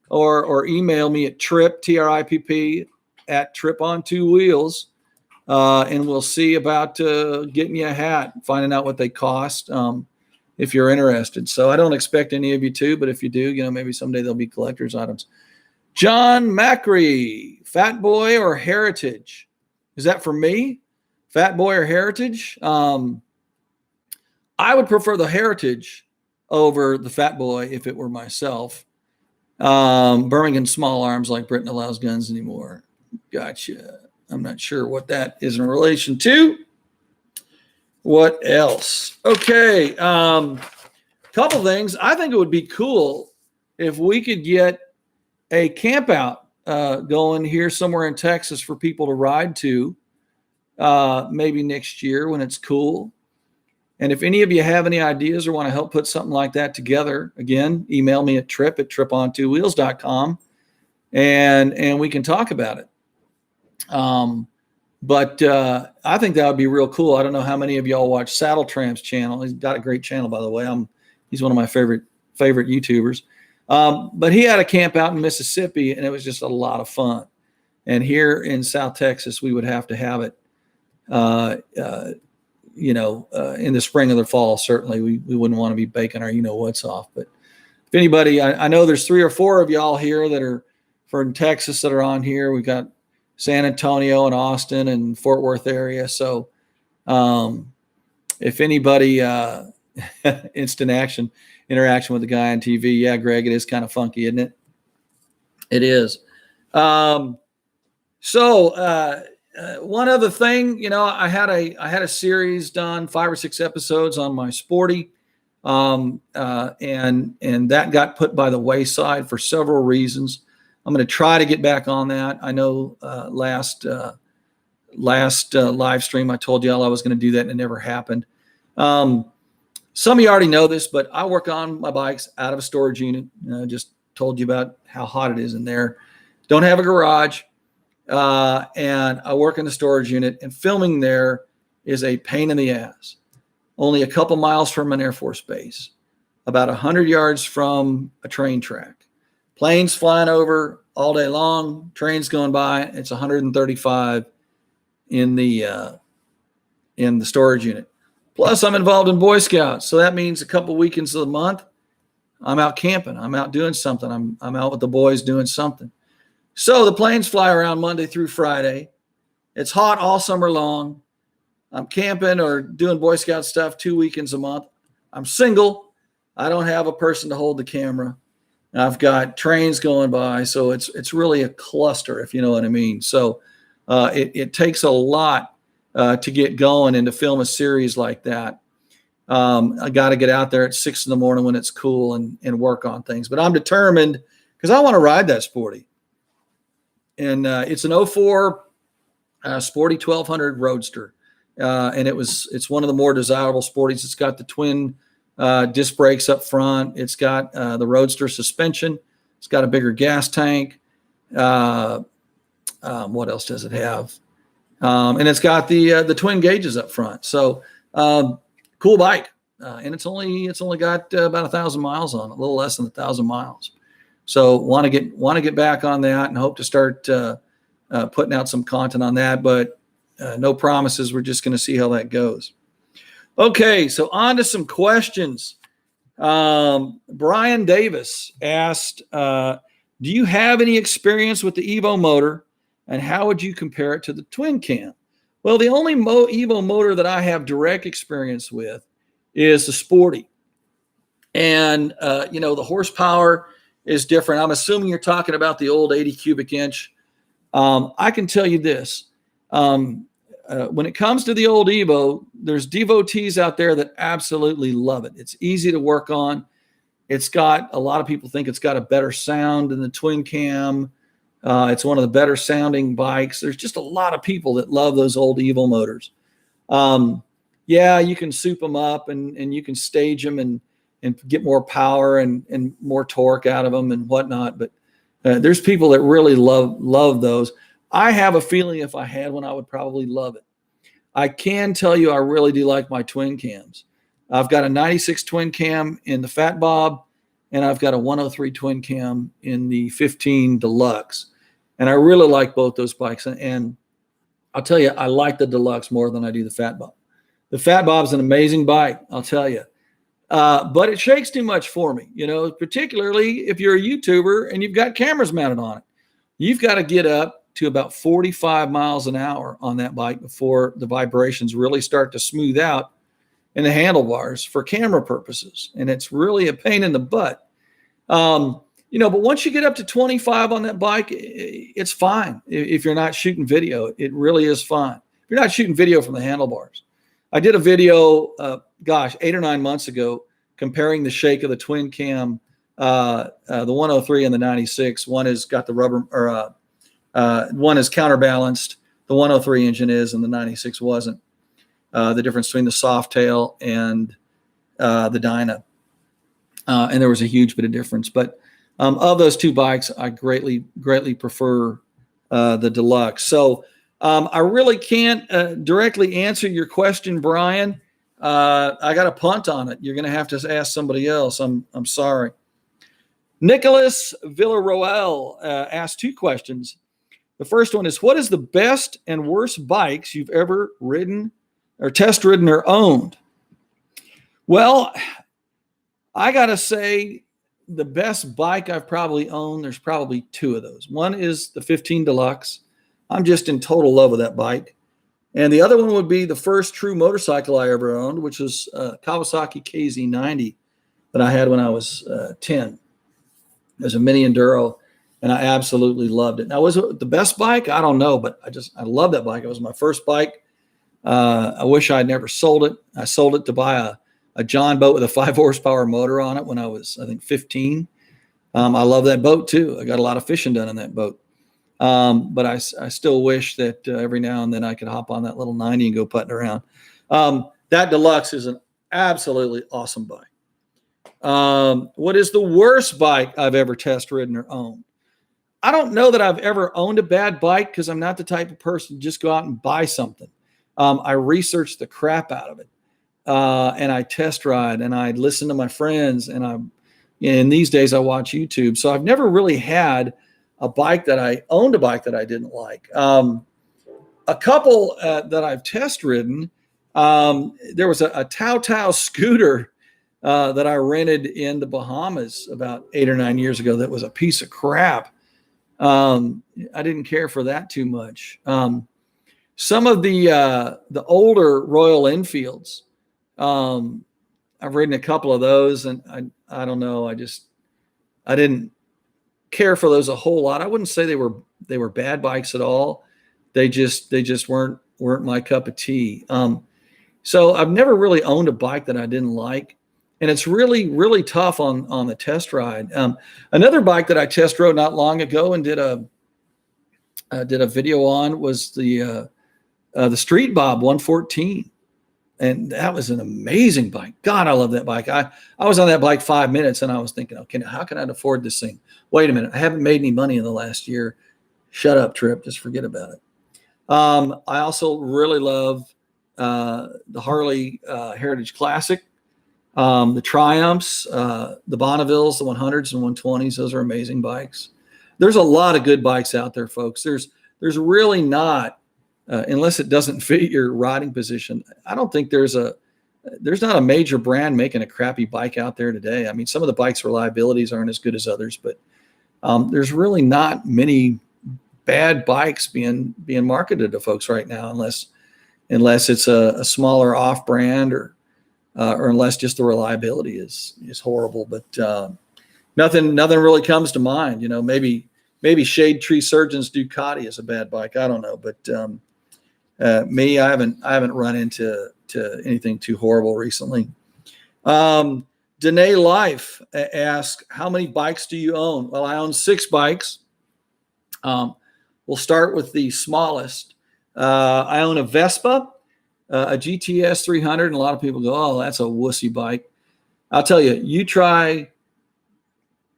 or email me at Tripp, Tripp, at Tripp On Two Wheels. And we'll see about getting you a hat, finding out what they cost if you're interested. So I don't expect any of you to, but if you do, maybe someday they'll be collector's items. John Macri, Fat Boy or Heritage? Is that for me? Fat Boy or Heritage? I would prefer the Heritage over the Fat Boy if it were myself. Birmingham small arms like Britain allows guns anymore. Gotcha. I'm not sure what that is in relation to. What else? Okay. Couple things. I think it would be cool if we could get a camp out going here somewhere in Texas for people to ride to maybe next year when it's cool. And if any of you have any ideas or want to help put something like that together, again, email me at Tripp at trippontwowheels.com and we can talk about it. But I think that would be real cool. I don't know how many of y'all watch Saddle Tramp's channel. He's got a great channel, by the way. He's one of my favorite YouTubers. But he had a camp out in Mississippi, and it was just a lot of fun. And here in South Texas, we would have to have it, in the spring or the fall. Certainly, we wouldn't want to be baking our what's off. But if anybody, I know there's 3 or 4 of y'all here that are from Texas that are on here. We've got San Antonio and Austin and Fort Worth area. So if anybody instant interaction with the guy on TV, yeah, Greg, it is kind of funky, isn't it? It is. So one other thing, I had a series done, 5 or 6 episodes on my Sporty, and that got put by the wayside for several reasons. I'm going to try to get back on that. I know last live stream I told y'all I was going to do that, and it never happened. Some of you already know this, but I work on my bikes out of a storage unit. I just told you about how hot it is in there. Don't have a garage, and I work in the storage unit, and filming there is a pain in the ass. Only a couple miles from an Air Force base, about 100 yards from a train track. Planes flying over all day long, trains going by. It's 135 in the storage unit. Plus, I'm involved in Boy Scouts, so that means a couple weekends of the month, I'm out camping. I'm out doing something. I'm out with the boys doing something. So the planes fly around Monday through Friday. It's hot all summer long. I'm camping or doing Boy Scout stuff 2 weekends a month. I'm single. I don't have a person to hold the camera. I've got trains going by, so it's really a cluster, if you know what I mean. So it takes a lot to get going and to film a series like that. I got to get out there at 6 a.m. when it's cool and work on things. But I'm determined because I want to ride that Sporty. And it's an 04 Sporty 1200 Roadster, and it's one of the more desirable Sporties. It's got the twin disc brakes up front. It's got the Roadster suspension. It's got a bigger gas tank. What else does it have? And it's got the twin gauges up front. So cool bike. And it's only got about 1,000 miles on it, a little less than 1,000 miles. So want to get back on that and hope to start putting out some content on that. But no promises. We're just going to see how that goes. Okay, so on to some questions. Brian Davis asked, do you have any experience with the Evo motor, and how would you compare it to the twin cam? Well, the only Evo motor that I have direct experience with is the Sporty. And, the horsepower is different. I'm assuming you're talking about the old 80 cubic inch. I can tell you this. When it comes to the old Evo, there's devotees out there that absolutely love it. It's easy to work on. A lot of people think it's got a better sound than the twin cam. It's one of the better sounding bikes. There's just a lot of people that love those old Evo motors. Yeah, you can soup them up and you can stage them and get more power and more torque out of them and whatnot. But there's people that really love those. I have a feeling if I had one, I would probably love it. I can tell you I really do like my twin cams. I've got a 96 twin cam in the Fat Bob, and I've got a 103 twin cam in the 15 Deluxe. And I really like both those bikes. And I'll tell you, I like the Deluxe more than I do the Fat Bob. The Fat Bob's an amazing bike, I'll tell you. But it shakes too much for me, particularly if you're a YouTuber and you've got cameras mounted on it. You've got to get up to about 45 miles an hour on that bike before the vibrations really start to smooth out in the handlebars for camera purposes. And it's really a pain in the butt. But once you get up to 25 on that bike, it's fine. If you're not shooting video, it really is fine. If you're not shooting video from the handlebars. I did a video, 8 or 9 months ago, comparing the shake of the twin cam, the 103 and the 96. One has got the rubber, one is counterbalanced. The 103 engine is, and the 96 wasn't. The difference between the Softail and the Dyna. And there was a huge bit of difference. But of those two bikes, I greatly prefer the Deluxe. So I really can't directly answer your question, Brian. I got a punt on it. You're going to have to ask somebody else. I'm sorry. Nicholas Villaroel asked two questions. The first one is, what is the best and worst bikes you've ever ridden or test ridden or owned? Well, I got to say the best bike I've probably owned, there's probably two of those. One is the 15 Deluxe. I'm just in total love with that bike. And the other one would be the first true motorcycle I ever owned, which was Kawasaki KZ90 that I had when I was 10. It was a mini enduro, and I absolutely loved it. Now, was it the best bike? I don't know, but I love that bike. It was my first bike. I wish I'd never sold it. I sold it to buy a John boat with a 5 horsepower motor on it when I was, I think, 15. I love that boat too. I got a lot of fishing done in that boat. But I still wish that every now and then I could hop on that little 90 and go putting around. That Deluxe is an absolutely awesome bike. What is the worst bike I've ever test ridden or owned? I don't know that I've ever owned a bad bike because I'm not the type of person to just go out and buy something. I research the crap out of it. And I test ride and I listen to my friends and these days I watch YouTube. So I've never really had a bike that I owned a bike that I didn't like. A couple that I've test ridden, there was a Tao scooter that I rented in the Bahamas about 8 or 9 years ago that was a piece of crap. I didn't care for that too much. Some of the older Royal Enfields, I've ridden a couple of those, and I don't know. I didn't care for those a whole lot. I wouldn't say they were bad bikes at all. They just weren't my cup of tea. So I've never really owned a bike that I didn't like, and it's really, really tough on the test ride. Another bike that I test rode not long ago and did a video on was the Street Bob 114. And that was an amazing bike. God, I love that bike. I was on that bike 5 minutes and I was thinking, okay, how can I afford this thing? Wait a minute. I haven't made any money in the last year. Shut up, Tripp. Just forget about it. I also really love the Harley Heritage Classic, the Triumphs, the Bonnevilles, the 100s and 120s. Those are amazing bikes. There's a lot of good bikes out there, folks. There's really not, unless it doesn't fit your riding position. I don't think there's a there's not a major brand making a crappy bike out there today. I mean, some of the bikes' reliabilities aren't as good as others, but there's really not many bad bikes being marketed to folks right now, unless it's a smaller off brand or unless just the reliability is horrible. But nothing really comes to mind. You know, maybe Shade Tree Surgeon's Ducati is a bad bike. I don't know, but me, I haven't run into anything too horrible recently. Danae Life asks, how many bikes do you own? Well, I own 6 bikes. We'll start with the smallest. I own a Vespa, a GTS 300, and a lot of people go, oh, that's a wussy bike. I'll tell you, you try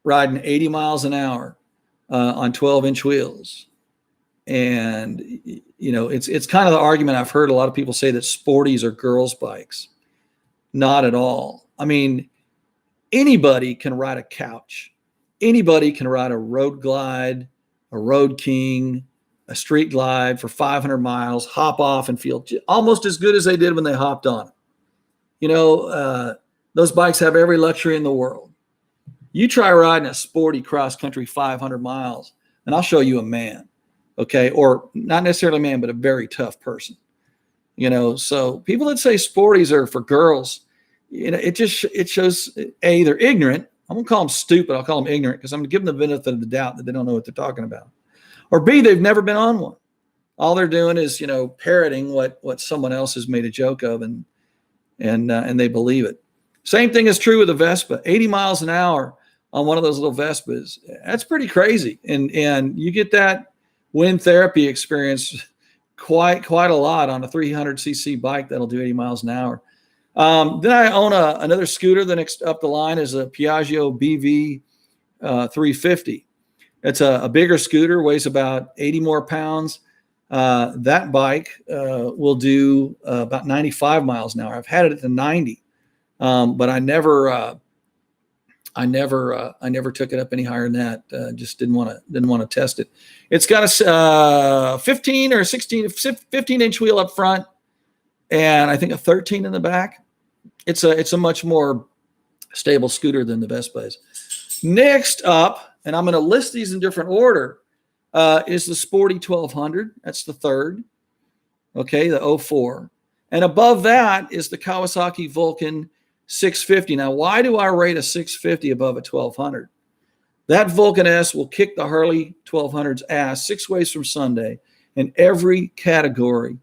riding 80 miles an hour on 12-inch wheels. And, you know, it's kind of the argument I've heard a lot of people say that sporties are girls' bikes. Not at all. I mean, anybody can ride a couch. Anybody can ride a road glide, a Road King, a street glide for 500 miles, hop off and feel almost as good as they did when they hopped on it. You know, those bikes have every luxury in the world. You try riding a sporty cross-country 500 miles, and I'll show you a man, okay? Or not necessarily a man, but a very tough person. You know, so people that say sporties are for girls, you know, it shows, A, they're ignorant. I won't call them stupid. I'll call them ignorant because I'm going to give them the benefit of the doubt that they don't know what they're talking about. Or B, they've never been on one. All they're doing is, you know, parroting what someone else has made a joke of, and they believe it. Same thing is true with a Vespa. 80 miles an hour on one of those little Vespas. That's pretty crazy. And you get that wind therapy experience quite a lot on a 300cc bike that'll do 80 miles an hour. Then I own another scooter. The next up the line is a Piaggio Bv 350. It's a bigger scooter, weighs about 80 more pounds. That bike will do about 95 miles an hour. I've had it at the 90, but I never took it up any higher than that. Just didn't want to test it. It's got a 15 or 15-inch wheel up front, and I think a 13 in the back. It's a much more stable scooter than the Vespa is. Next up, and I'm going to list these in different order, is the Sporty 1200. That's the third. Okay, the 04. And above that is the Kawasaki Vulcan 650. Now, why do I rate a 650 above a 1200? That Vulcan S will kick the Harley 1200's ass 6 ways from Sunday in every category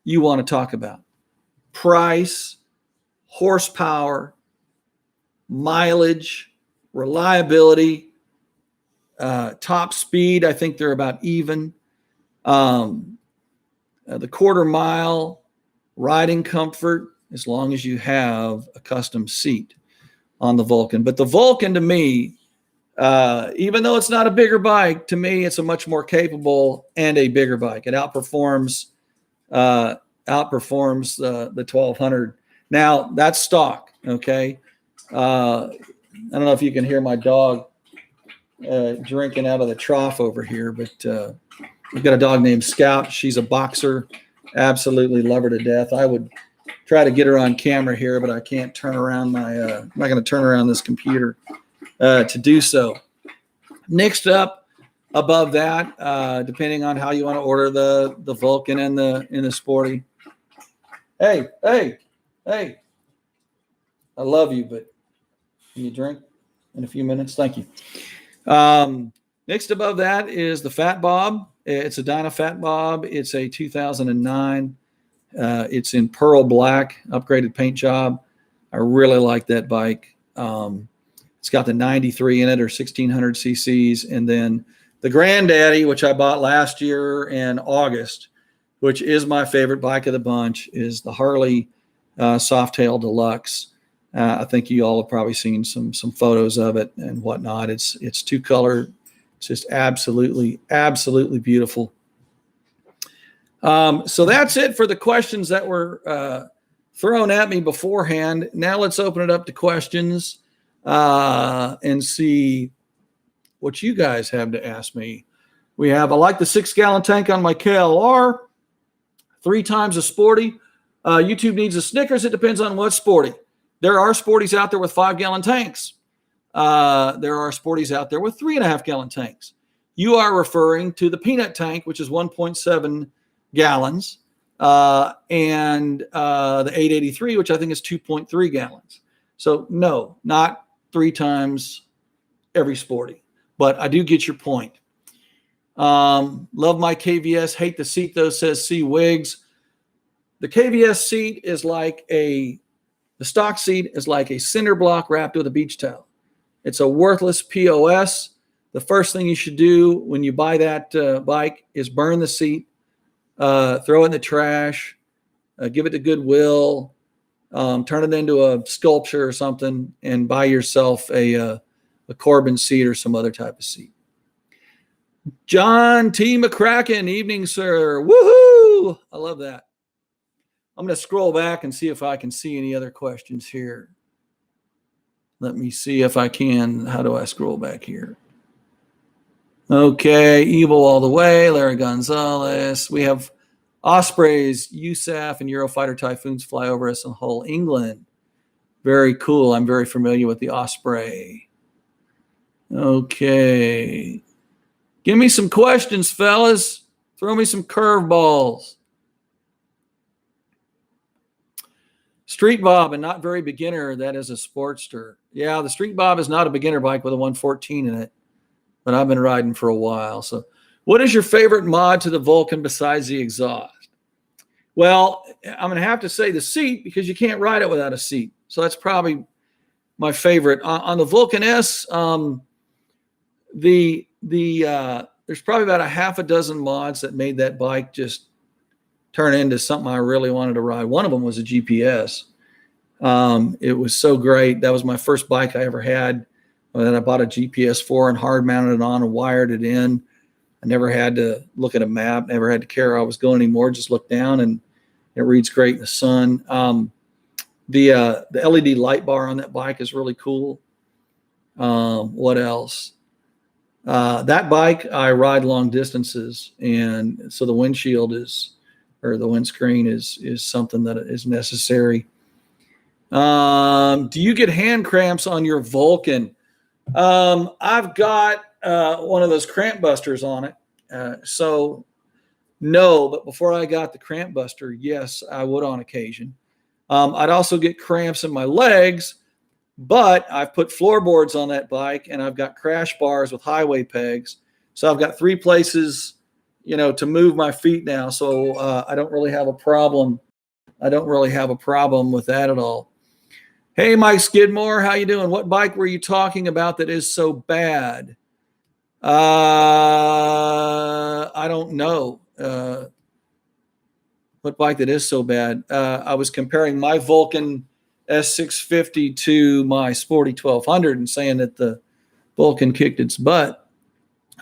you want to talk about. Price, horsepower, mileage, reliability, top speed. I think they're about even. The quarter mile, riding comfort, as long as you have a custom seat on the Vulcan. But the Vulcan, to me, even though it's not a bigger bike, to me, it's a much more capable and a bigger bike. It outperforms the 1200. Now, that's stock, okay? I don't know if you can hear my dog drinking out of the trough over here, but we've got a dog named Scout. She's a boxer. Absolutely love her to death. I would try to get her on camera here, but I can't turn around I'm not going to turn around this computer to do so. Next up, above that, depending on how you want to order the Vulcan and the Sporty. Hey, I love you, but can you drink in a few minutes? Thank you. Next above that is the Fat Bob. It's a Dyna Fat Bob. It's a 2009. It's in pearl black, upgraded paint job. I really like that bike. It's got the 93 in it, or 1600 cc's. And then the Granddaddy, which I bought last year in August, which is my favorite bike of the bunch, is the Harley Softail Deluxe. I think you all have probably seen some photos of it and whatnot. It's 2-color. It's just absolutely beautiful. So that's it for the questions that were thrown at me beforehand. Now let's open it up to questions and see what you guys have to ask me. I like the 6-gallon tank on my KLR, 3 times a Sporty. YouTube needs a Snickers. It depends on what sporty. There are sporties out there with 5-gallon tanks. There are sporties out there with 3.5-gallon tanks. You are referring to the peanut tank, which is 1.7 gallons, and the 883, which I think is 2.3 gallons. So no, not 3 times every sporty, but I do get your point. Love my KVS. Hate the seat though, says C. Wiggs. The KVS seat is like the stock seat is like a cinder block wrapped with a beach towel. It's a worthless POS. The first thing you should do when you buy that bike is burn the seat, throw it in the trash, give it to Goodwill, turn it into a sculpture or something, and buy yourself a Corbin seat or some other type of seat. John T. McCracken, evening, sir. Woohoo! I love that. I'm going to scroll back and see if I can see any other questions here. Let me see if I can. How do I scroll back here? Okay, Evil all the way. Larry Gonzalez. We have Ospreys, USAF, and Eurofighter Typhoons fly over us in Hull, England. Very cool. I'm very familiar with the Osprey. Okay. Give me some questions, fellas. Throw me some curveballs. Street Bob, and not very beginner. That is a Sportster. Yeah, the Street Bob is not a beginner bike with a 114 in it, but I've been riding for a while. So what is your favorite mod to the Vulcan besides the exhaust? Well, I'm going to have to say the seat, because you can't ride it without a seat. So that's probably my favorite. On the Vulcan S, there's probably about a half a dozen mods that made that bike just turn into something I really wanted to ride. One of them was a GPS. It was so great. That was my first bike I ever had. And then I bought a GPS 4 and hard mounted it on and wired it in. I never had to look at a map, never had to care where I was going anymore. Just look down and it reads great in the sun. The LED light bar on that bike is really cool. What else? That bike, I ride long distances, and so the windshield or the windscreen is something that is necessary. Do you get hand cramps on your Vulcan? I've got one of those cramp busters on it. So no, but before I got the cramp buster, yes, I would on occasion. I'd also get cramps in my legs, but I've put floorboards on that bike, and I've got crash bars with highway pegs. So I've got 3 places, to move my feet now. So I don't really have a problem. I don't really have a problem with that at all. Hey, Mike Skidmore, how you doing? What bike were you talking about that is so bad? I don't know. What bike that is so bad? I was comparing my Vulcan S650 to my Sporty 1200 and saying that the Vulcan kicked its butt.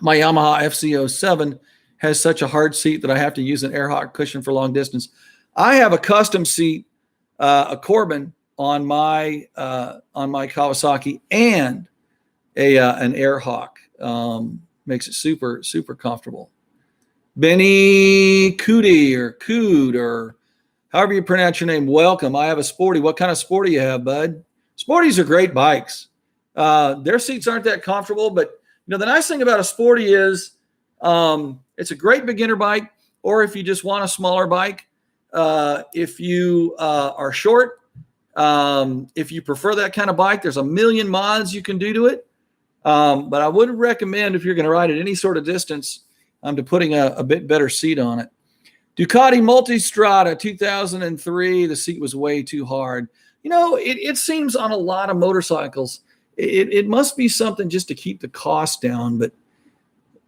My Yamaha FZ07 has such a hard seat that I have to use an air hawk cushion for long distance. I have a custom seat, a Corbin on my Kawasaki, and an air hawk. Makes it super, super comfortable. Benny Cootie or Cood or however you pronounce your name, welcome. I have a Sporty. What kind of Sporty you have, bud? Sporties are great bikes. Their seats aren't that comfortable, but the nice thing about a Sporty is it's a great beginner bike, or if you just want a smaller bike, if you are short, if you prefer that kind of bike, there's a million mods you can do to it. But I would recommend, if you're going to ride at any sort of distance, to putting a bit better seat on it. Ducati Multistrada 2003, the seat was way too hard. It seems on a lot of motorcycles, it must be something just to keep the cost down. But,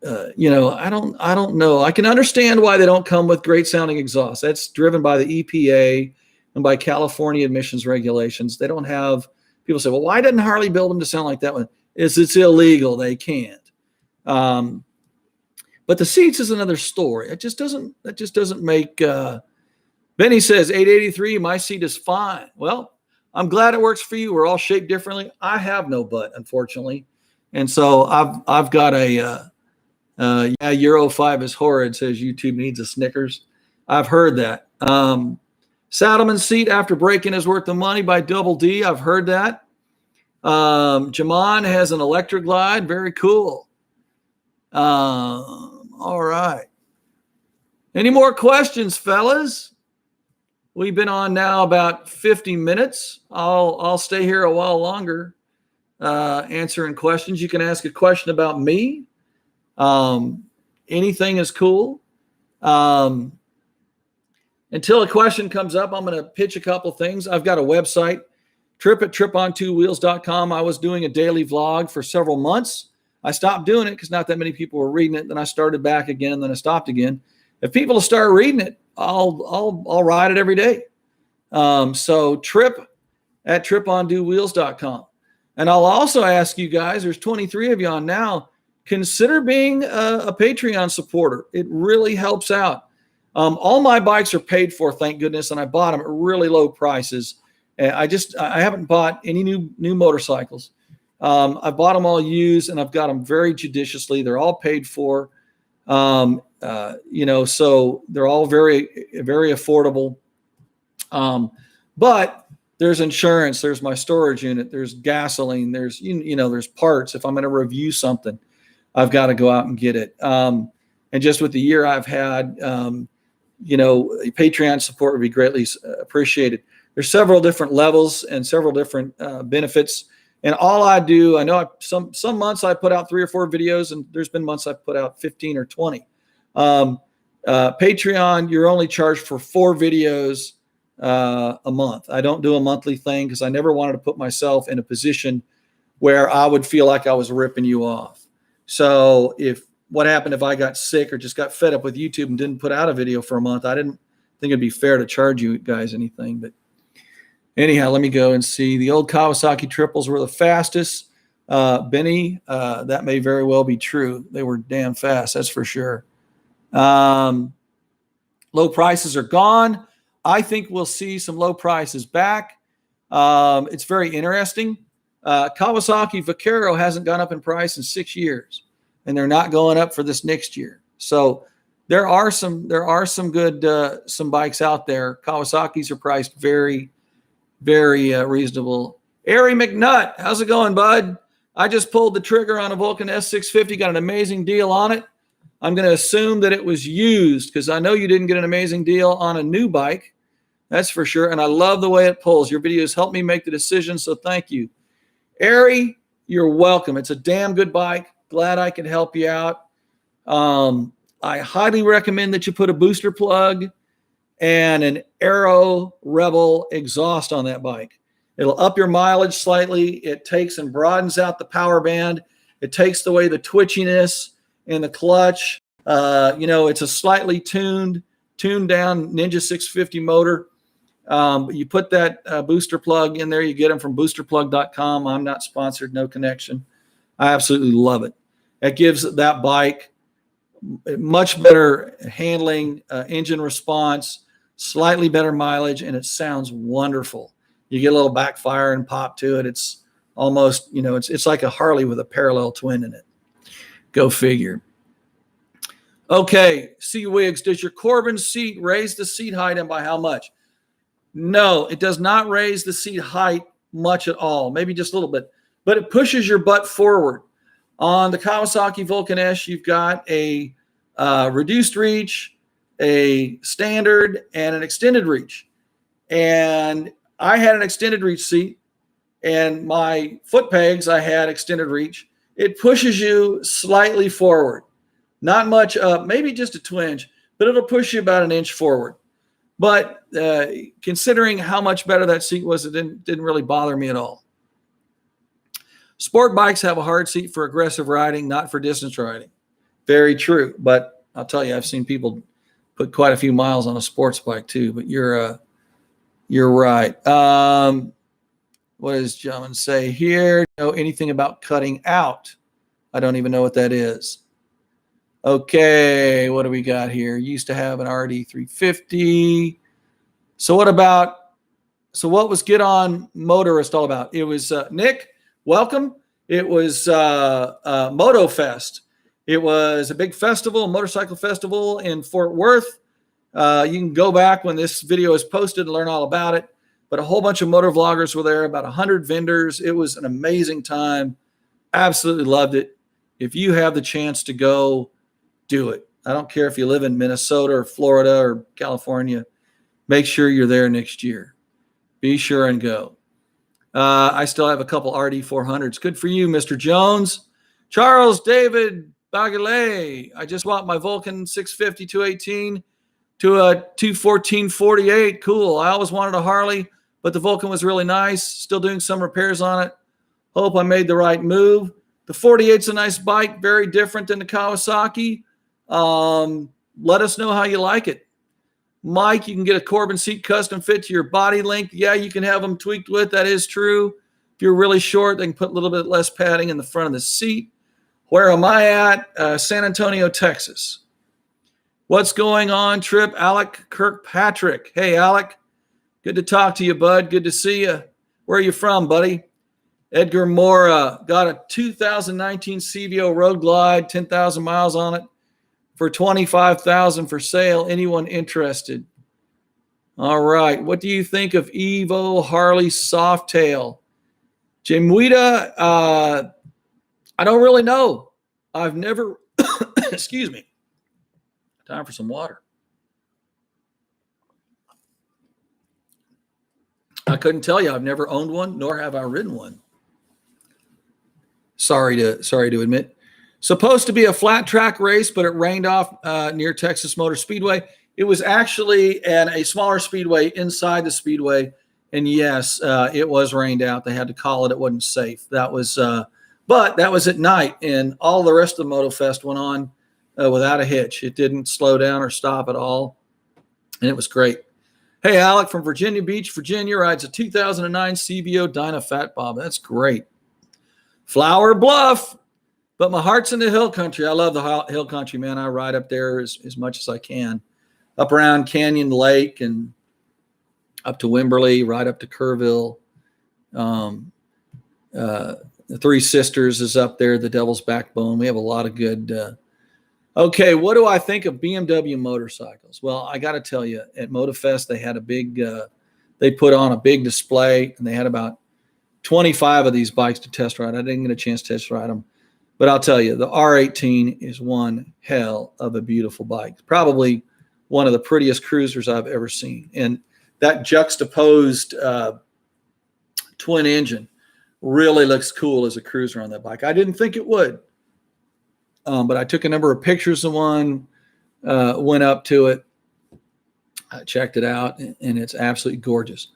I don't know. I can understand why they don't come with great sounding exhaust. That's driven by the EPA and by California emissions regulations. They don't have, people say, well, why didn't Harley build them to sound like that one? It's illegal. They can't. But the seats is another story. That just doesn't make, Benny says 883, my seat is fine. Well, I'm glad it works for you. We're all shaped differently. I have no butt, unfortunately. And so I've got a, Euro 5 is horrid, says YouTube needs a Snickers. I've heard that. Saddleman seat after breaking is worth the money by Double D. I've heard that. Jamon has an electric glide. Very cool. All right. Any more questions, fellas? We've been on now about 50 minutes. I'll stay here a while longer answering questions. You can ask a question about me. Anything is cool. Until a question comes up, I'm going to pitch a couple things. I've got a website, Tripp at trippontwowheels.com. I was doing a daily vlog for several months. I stopped doing it because not that many people were reading it. Then I started back again, and then I stopped again. If people will start reading it, I'll ride it every day. So Tripp at trippontwowheels.com. And I'll also ask you guys, there's 23 of you on now, consider being a Patreon supporter. It really helps out. All my bikes are paid for, thank goodness, and I bought them at really low prices. I haven't bought any new motorcycles. I bought them all used, and I've got them very judiciously. They're all paid for. So they're all very, very affordable. But there's insurance, there's my storage unit, there's gasoline, there's, there's parts. If I'm going to review something, I've got to go out and get it. And just with the year I've had, Patreon support would be greatly appreciated. There's several different levels and several different benefits. And all I do, I know some months I put out 3 or 4 videos, and there's been months I've put out 15 or 20. Patreon, you're only charged for 4 videos a month. I don't do a monthly thing because I never wanted to put myself in a position where I would feel like I was ripping you off. So what happened if I got sick or just got fed up with YouTube and didn't put out a video for a month, I didn't think it'd be fair to charge you guys anything. But anyhow, let me go and see. The old Kawasaki triples were the fastest. Benny, that may very well be true. They were damn fast, that's for sure. Low prices are gone. I think we'll see some low prices back. It's very interesting. Kawasaki Vaquero hasn't gone up in price in 6 years, and they're not going up for this next year. So there are some good some bikes out there. Kawasaki's are priced very, very reasonable. Ari McNutt, how's it going, bud? I just pulled the trigger on a Vulcan S650, got an amazing deal on it. I'm going to assume that it was used because I know you didn't get an amazing deal on a new bike. That's for sure. And I love the way it pulls. Your videos help me make the decision, so thank you. Ari, you're welcome. It's a damn good bike. Glad I could help you out. I highly recommend that you put a booster plug and an Aero Rebel exhaust on that bike. It'll up your mileage slightly. It takes and broadens out the power band. It takes away the twitchiness in the clutch. It's a slightly tuned down Ninja 650 motor. But you put that booster plug in there. You get them from boosterplug.com. I'm not sponsored, no connection. I absolutely love it. It gives that bike much better handling, engine response, slightly better mileage, and it sounds wonderful. You get a little backfire and pop to it. It's almost, it's like a Harley with a parallel twin in it. Go figure. Okay, C. Wiggs, does your Corbin seat raise the seat height, and by how much? No, it does not raise the seat height much at all, maybe just a little bit, but it pushes your butt forward. On the Kawasaki Vulcan S, you've got a reduced reach, a standard, and an extended reach. And I had an extended reach seat, and my foot pegs, I had extended reach. It pushes you slightly forward, not much up, maybe just a twinge, but it'll push you about an inch forward. But considering how much better that seat was, it didn't really bother me at all. Sport bikes have a hard seat for aggressive riding, not for distance riding. Very true. But I'll tell you, I've seen people put quite a few miles on a sports bike too. But you're right. What does John say here? Know anything about cutting out? I don't even know what that is. Okay, what do we got here? Used to have an RD 350. So what was Get On Motorist all about? It was Nick, welcome. It was Moto Fest. It was a big festival, a motorcycle festival in Fort Worth. You can go back when this video is posted and learn all about it. But a whole bunch of motor vloggers were there, about 100 vendors. It was an amazing time. Absolutely loved it. If you have the chance to go, do it. I don't care if you live in Minnesota or Florida or California. Make sure you're there next year. Be sure and go. I still have a couple RD400s. Good for you, Mr. Jones. Charles David Bagalay. I just bought my Vulcan 650 218 to a 214-48. Cool. I always wanted a Harley, but the Vulcan was really nice. Still doing some repairs on it. Hope I made the right move. The 48's a nice bike, very different than the Kawasaki. Let us know how you like it. Mike, you can get a Corbin seat custom fit to your body length. Yeah, you can have them tweaked with. That is true. If you're really short, they can put a little bit less padding in the front of the seat. Where am I at? San Antonio, Texas. What's going on, Tripp? Alec Kirkpatrick. Hey, Alec. Good to talk to you, bud. Good to see you. Where are you from, buddy? Edgar Mora. Got a 2019 CVO Road Glide, 10,000 miles on it, for $25,000 for sale. Anyone interested? All right. What do you think of Evo Harley Softail? Jamuita, I don't really know. I've never, excuse me. Time for some water. I couldn't tell you. I've never owned one, nor have I ridden one. Sorry to admit. Supposed to be a flat track race, but it rained off near Texas Motor Speedway. It was actually a smaller speedway inside the speedway, and yes, it was rained out. They had to call it. It wasn't safe. That was, but that was at night, and all the rest of the Motofest went on without a hitch. It didn't slow down or stop at all, and it was great. Hey, Alec from Virginia Beach, Virginia, rides a 2009 CVO Dyna Fat Bob. That's great. Flower Bluff. But my heart's in the hill country. I love the hill country, man. I ride up there as much as I can. Up around Canyon Lake and up to Wimberley, right up to Kerrville. The Three Sisters is up there, the Devil's Backbone. We have a lot of good. Okay, what do I think of BMW motorcycles? Well, I got to tell you, at Motofest, they had a big, they put on a big display, and they had about 25 of these bikes to test ride. I didn't get a chance to test ride them. But I'll tell you, the R18 is one hell of a beautiful bike. Probably one of the prettiest cruisers I've ever seen. And that juxtaposed twin engine really looks cool as a cruiser on that bike. I didn't think it would. But I took a number of pictures of one, went up to it, I checked it out, and it's absolutely gorgeous.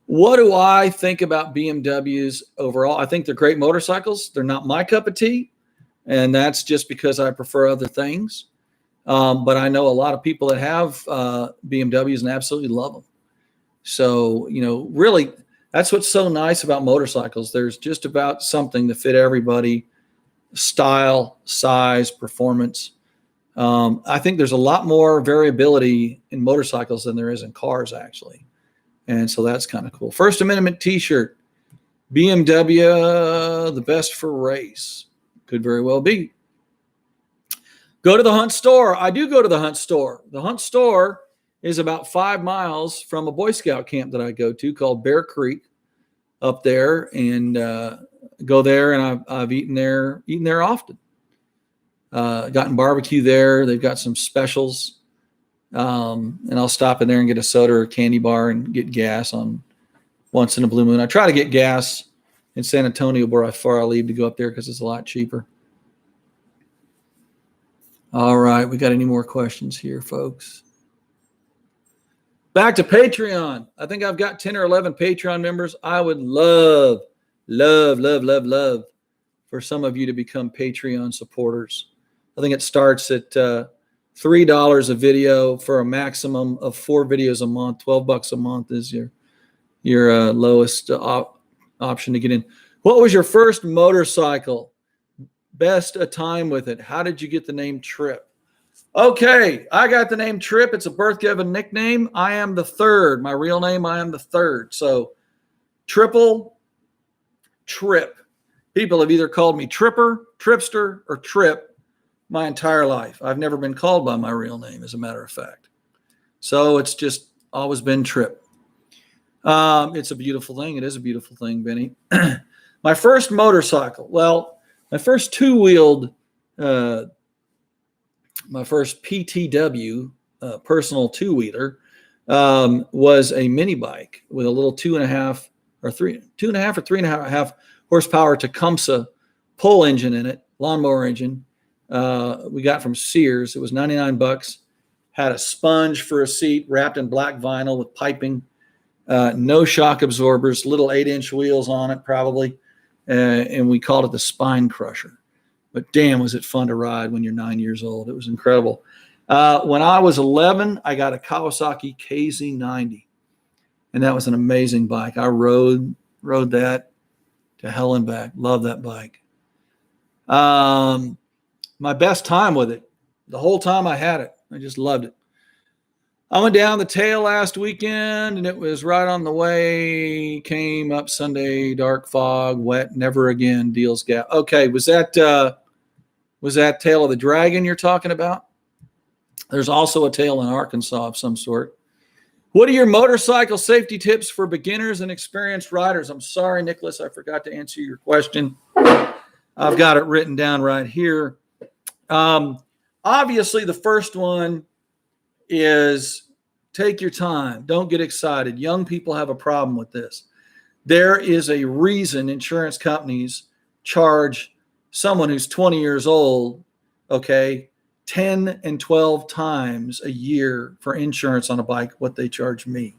What do I think about BMWs overall? I think they're great motorcycles. They're not my cup of tea. And that's just because I prefer other things. But I know a lot of people that have BMWs and absolutely love them. So, you know, really, that's what's so nice about motorcycles. There's just about something to fit everybody: style, size, performance. I think there's a lot more variability in motorcycles than there is in cars, actually. And so that's kind of cool. First Amendment t-shirt. BMW, the best for race. Could very well be. Go to the Hunt store. I do go to the Hunt store. The Hunt store is about 5 miles from a Boy Scout camp that I go to called Bear Creek up there, and go there, and I've eaten there often. Gotten barbecue there. They've got some specials. And I'll stop in there and get a soda or a candy bar and get gas on once in a blue moon. I try to get gas in San Antonio before I leave to go up there because it's a lot cheaper. All right. We got any more questions here, folks? Back to Patreon. I think I've got 10 or 11 Patreon members. I would love for some of you to become Patreon supporters. I think it starts at $3 a video for a maximum of 4 videos a month. $12 a month is your lowest option to get in. What was your first motorcycle? Best time with it? How did you get the name Tripp? Okay, I got the name Tripp. It's a birth given nickname. I am the third. My real name, I am the third. So triple Tripp. People have either called me Tripper, Tripster, or Tripp my entire life. I've never been called by my real name, as a matter of fact. So it's just always been Tripp. It's a beautiful thing. It is a beautiful thing, Benny. My first motorcycle. Well, my first two-wheeled, my first PTW, personal two-wheeler, was a mini bike with a little 2.5 or 3.5 horsepower Tecumseh pull engine in it, lawnmower engine. We got from Sears. It was $99. Had a sponge for a seat wrapped in black vinyl with piping. No shock absorbers, little 8-inch wheels on it probably. And we called it the Spine Crusher. But damn, was it fun to ride when you're 9 years old. It was incredible. When I was 11, I got a Kawasaki KZ90. And that was an amazing bike. I rode that to hell and back. Love that bike. My best time with it, the whole time I had it, I just loved it. I went down the tail last weekend, and it was right on the way. Came up Sunday, dark fog, wet, never again. Deals Gap. Okay, was that Tail of the Dragon you're talking about? There's also a tail in Arkansas of some sort. What are your motorcycle safety tips for beginners and experienced riders? I'm sorry, Nicholas, I forgot to answer your question. I've got it written down right here. Obviously, the first one is take your time. Don't get excited. Young people have a problem with this. There is a reason insurance companies charge someone who's 20 years old, okay, 10 and 12 times a year for insurance on a bike what they charge me.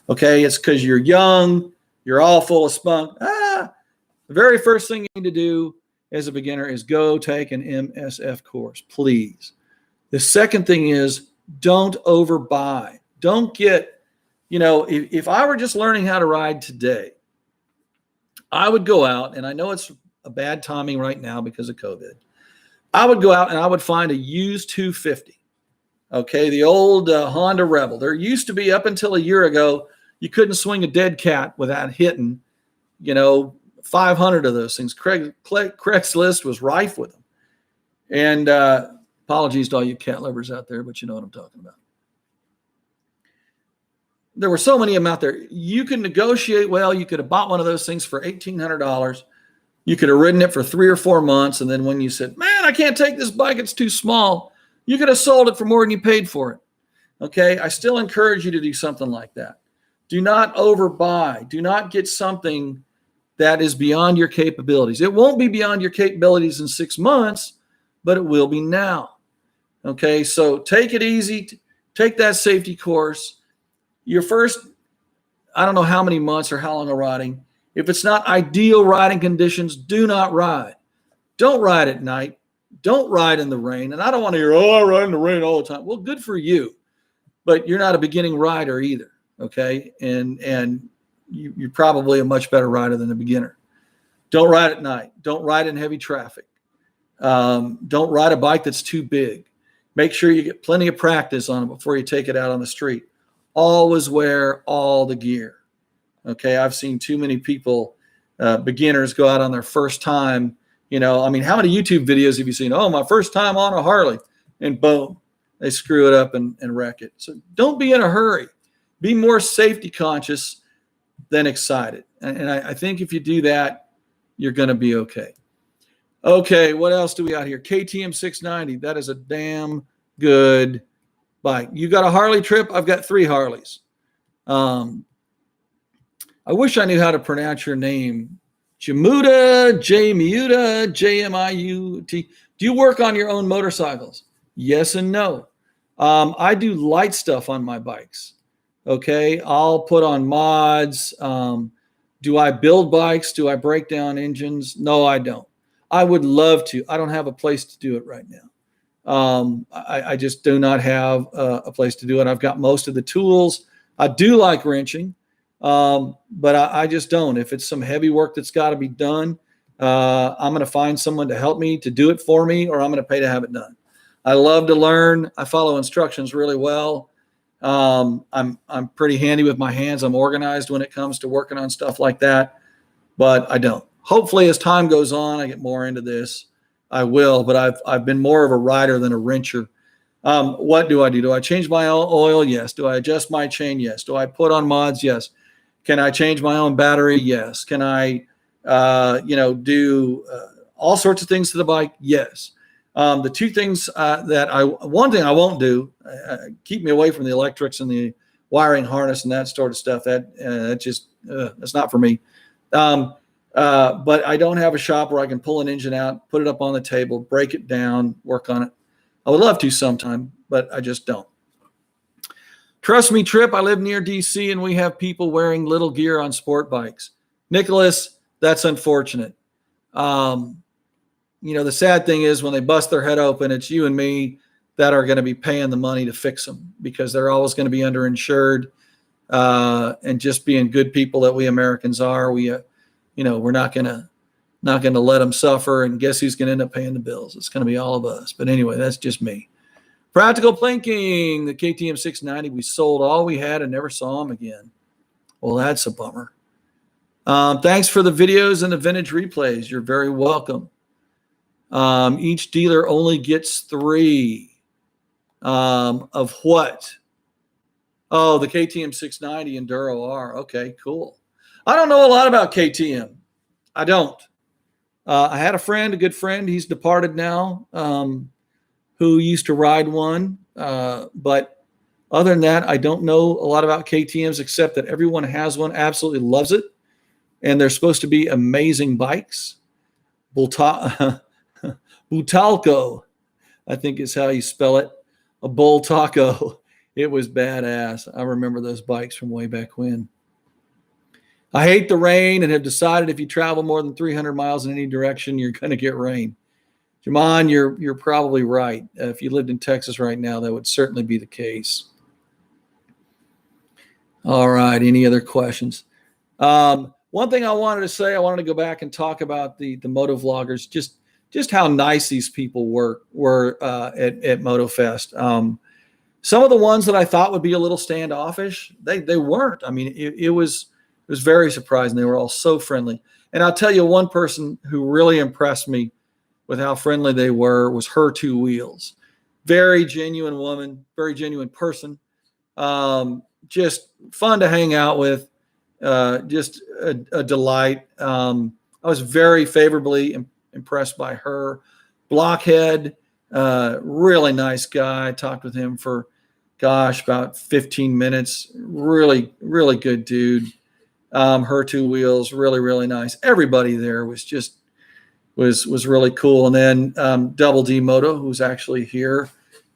Okay, it's because you're young, you're all full of spunk. The very first thing you need to do as a beginner is go take an MSF course, please. The second thing is don't overbuy. Don't get, if I were just learning how to ride today, I would go out, and I know it's a bad timing right now because of COVID. I would go out and I would find a used 250. Okay, the old Honda Rebel. There used to be, up until a year ago, you couldn't swing a dead cat without hitting, 500 of those things. Craigslist was rife with them. And apologies to all you cat lovers out there, but you know what I'm talking about. There were so many of them out there. You could negotiate well. You could have bought one of those things for $1,800. You could have ridden it for 3 or 4 months. And then when you said, man, I can't take this bike, it's too small, you could have sold it for more than you paid for it. Okay, I still encourage you to do something like that. Do not overbuy. Do not get something that is beyond your capabilities. It won't be beyond your capabilities in 6 months, but it will be now. Okay, so take it easy. Take that safety course. Your first, I don't know how many months or how long of riding. If it's not ideal riding conditions, do not ride. Don't ride at night. Don't ride in the rain. And I don't want to hear, I ride in the rain all the time. Well, good for you. But you're not a beginning rider either, okay? And you're probably a much better rider than a beginner. Don't ride at night. Don't ride in heavy traffic. Don't ride a bike that's too big. Make sure you get plenty of practice on it before you take it out on the street. Always wear all the gear. Okay, I've seen too many people, beginners, go out on their first time. How many YouTube videos have you seen? Oh, my first time on a Harley, and boom, they screw it up and wreck it. So don't be in a hurry. Be more safety conscious than excited. And I think if you do that, you're going to be okay. Okay, what else do we got here? KTM 690. That is a damn good bike. You got a Harley, Tripp? I've got 3 Harleys. I wish I knew how to pronounce your name. Jamuta, J-Miuta, J-M-I-U-T. Do you work on your own motorcycles? Yes and no. I do light stuff on my bikes. Okay, I'll put on mods. Do I build bikes? Do I break down engines? No, I don't. I would love to. I don't have a place to do it right now. I just do not have a place to do it. I've got most of the tools. I do like wrenching, but I just don't. If it's some heavy work that's got to be done, I'm going to find someone to help me to do it for me, or I'm going to pay to have it done. I love to learn. I follow instructions really well. I'm pretty handy with my hands. I'm organized when it comes to working on stuff like that, but I don't. Hopefully, as time goes on, I get more into this. I will, but I've been more of a rider than a wrencher. What do I do? Do I change my oil? Yes. Do I adjust my chain? Yes. Do I put on mods? Yes. Can I change my own battery? Yes. Can I, do all sorts of things to the bike? Yes. The two things one thing I won't do, keep me away from the electrics and the wiring harness and that sort of stuff. That's not for me. But I don't have a shop where I can pull an engine out, put it up on the table, break it down, work on it. I would love to sometime, but I just don't. Trust me, Tripp, I live near DC and we have people wearing little gear on sport bikes. Nicholas, that's unfortunate. The sad thing is when they bust their head open, it's you and me that are going to be paying the money to fix them because they're always going to be underinsured. And just being good people that we Americans are, we're not going to let them suffer. And guess who's going to end up paying the bills? It's going to be all of us. But anyway, that's just me. Practical Plinking, the KTM 690, we sold all we had and never saw them again. Well, that's a bummer. Thanks for the videos and the vintage replays. You're very welcome. Each dealer only gets 3 of what? Oh, the KTM 690 Enduro R. Okay, cool. I don't know a lot about KTM. I don't. I had a good friend. He's departed now, who used to ride one. But other than that, I don't know a lot about KTMs except that everyone has one, absolutely loves it. And they're supposed to be amazing bikes. Butalco, I think is how you spell it. A bull taco. It was badass. I remember those bikes from way back when. I hate the rain and have decided if you travel more than 300 miles in any direction, you're going to get rain. Jamon, you're probably right. If you lived in Texas right now, that would certainly be the case. All right. Any other questions? One thing I wanted to say, I wanted to go back and talk about the moto vloggers, just how nice these people were at Motofest. Some of the ones that I thought would be a little standoffish, they weren't. I mean, it was very surprising. They were all so friendly. And I'll tell you, one person who really impressed me with how friendly they were was Her Two Wheels. Very genuine woman, very genuine person. Just fun to hang out with. Just a delight. I was very favorably impressed by her. Blockhead, really nice guy. I talked with him for, about 15 minutes. Really, really good dude. Her Two Wheels, really, really nice. Everybody there was really cool. And then Double D Moto, who's actually here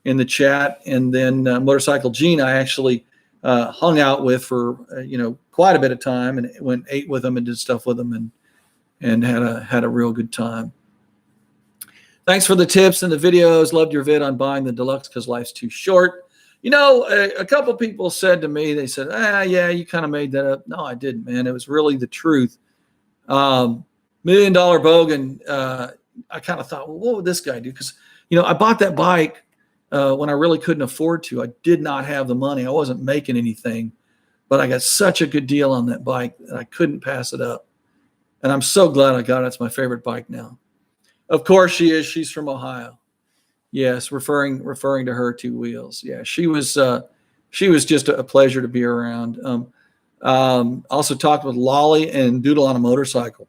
in the chat, and then Motorcycle Gene, I actually hung out with for quite a bit of time, and ate with them and did stuff with them, and had a real good time. Thanks for the tips and the videos. Loved your vid on buying the Deluxe because life's too short. A couple people said to me, they said, yeah, you kind of made that up. No, I didn't, man. It was really the truth. $1 Million Bogan, I kind of thought, well, what would this guy do? Because, I bought that bike when I really couldn't afford to. I did not have the money. I wasn't making anything, but I got such a good deal on that bike that I couldn't pass it up. And I'm so glad I got it. It's my favorite bike now. Of course she is. She's from Ohio. Yes, referring to Her Two Wheels. Yeah, she was just a pleasure to be around. Also talked with Lolly and Doodle on a Motorcycle.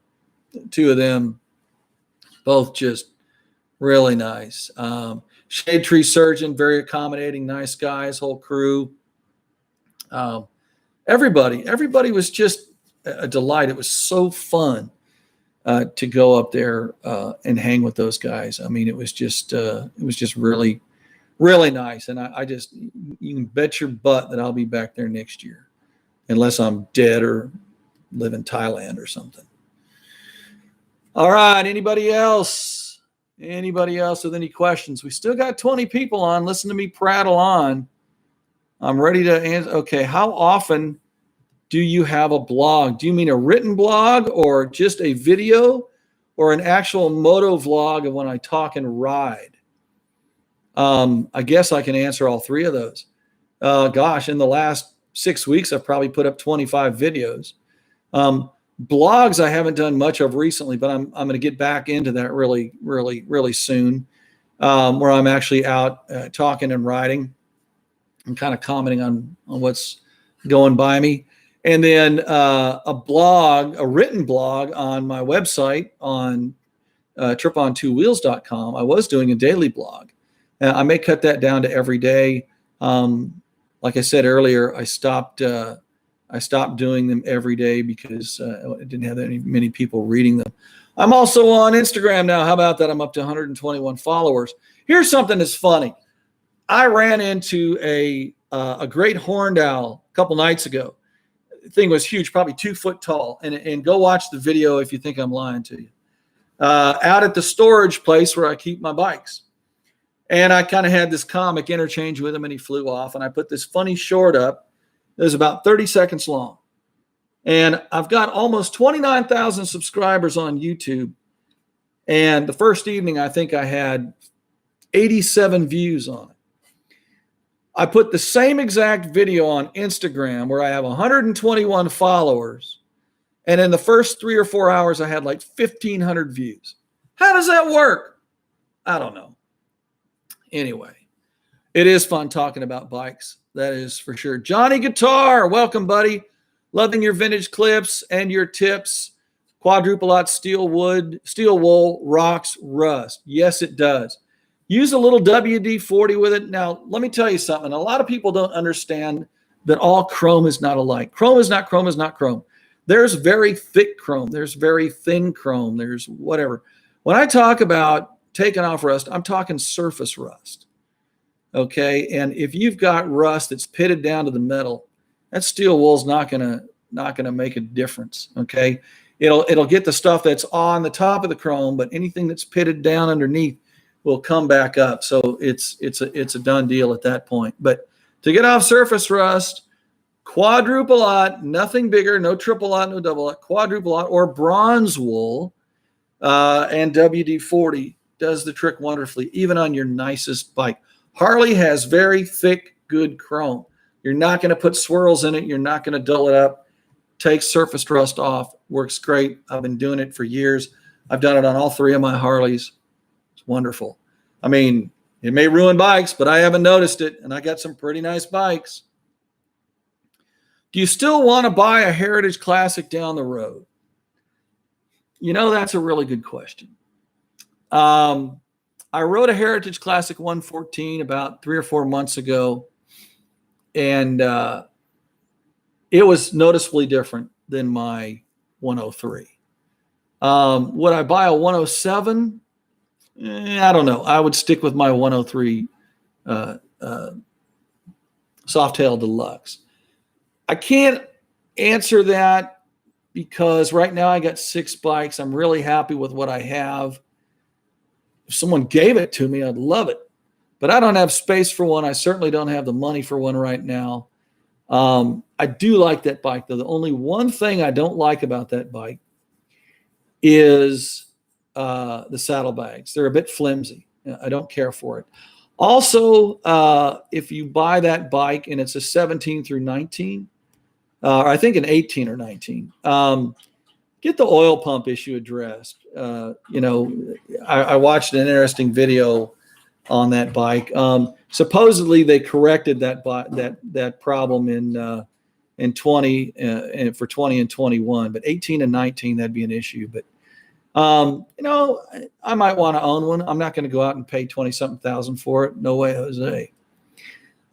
Two of them, both just really nice. Shade Tree Surgeon, very accommodating, nice guys, whole crew. Everybody was just a delight. It was so fun to go up there and hang with those guys. I mean, it was just really, really nice. And you can bet your butt that I'll be back there next year, unless I'm dead or live in Thailand or something. All right. Anybody else with any questions? We still got 20 people on. Listen to me prattle on. I'm ready to answer. Okay. How often do you have a blog? Do you mean a written blog or just a video or an actual moto vlog of when I talk and ride? I guess I can answer all three of those. In the last 6 weeks, I've probably put up 25 videos. Blogs I haven't done much of recently, but I'm going to get back into that really, really, really soon. where I'm actually out talking and riding and kind of commenting on what's going by me. And then a written blog on my website on tripon2wheels.com. I was doing a daily blog. I may cut that down to every day. Like I said earlier, I stopped doing them every day because I didn't have many people reading them. I'm also on Instagram now. How about that? I'm up to 121 followers. Here's something that's funny. I ran into a great horned owl a couple nights ago. The thing was huge, probably 2 foot tall. And go watch the video if you think I'm lying to you. Out at the storage place where I keep my bikes. And I kind of had this comic interchange with him, and he flew off. And I put this funny short up. It was about 30 seconds long. And I've got almost 29,000 subscribers on YouTube. And the first evening, I think I had 87 views on it. I put the same exact video on Instagram where I have 121 followers. And in the first 3 or 4 hours, I had like 1,500 views. How does that work? I don't know. Anyway, it is fun talking about bikes. That is for sure. Johnny Guitar, welcome, buddy. Loving your vintage clips and your tips. Quadruple-aught steel wool rocks rust. Yes, it does. Use a little WD-40 with it. Now, let me tell you something. A lot of people don't understand that all chrome is not alike. Chrome is not chrome is not chrome. There's very thick chrome. There's very thin chrome. There's whatever. When I talk about taking off rust, I'm talking surface rust. Okay, and if you've got rust that's pitted down to the metal, that steel wool's not gonna make a difference. Okay, it'll get the stuff that's on the top of the chrome, but anything that's pitted down underneath will come back up. So it's a done deal at that point. But to get off surface rust, quadruple-aught, nothing bigger, no triple-aught, no double-aught, quadruple-aught or bronze wool and WD-40 does the trick wonderfully, even on your nicest bike. Harley has very thick, good chrome. You're not going to put swirls in it. You're not going to dull it up. Takes surface rust off. Works great. I've been doing it for years. I've done it on all 3 of my Harleys. It's wonderful. I mean, it may ruin bikes, but I haven't noticed it, and I got some pretty nice bikes. Do you still want to buy a Heritage Classic down the road? You know, that's a really good question. I rode a Heritage Classic 114 about 3 or 4 months ago, and it was noticeably different than my 103. Would I buy a 107? I don't know. I would stick with my 103 Softail Deluxe. I can't answer that because right now I got 6 bikes. I'm really happy with what I have. If someone gave it to me, I'd love it. But I don't have space for one. I certainly don't have the money for one right now. I do like that bike, though. The only one thing I don't like about that bike is the saddlebags. They're a bit flimsy. I don't care for it. Also, if you buy that bike and it's a 17 through 19, or I think an 18 or 19, get the oil pump issue addressed. You know, I watched an interesting video on that bike. Supposedly they corrected that problem in 20 and for 20 and 21, but 18 and 19 that'd be an issue. But you know, I might want to own one. I'm not going to go out and pay 20-something thousand for it. No way, Jose.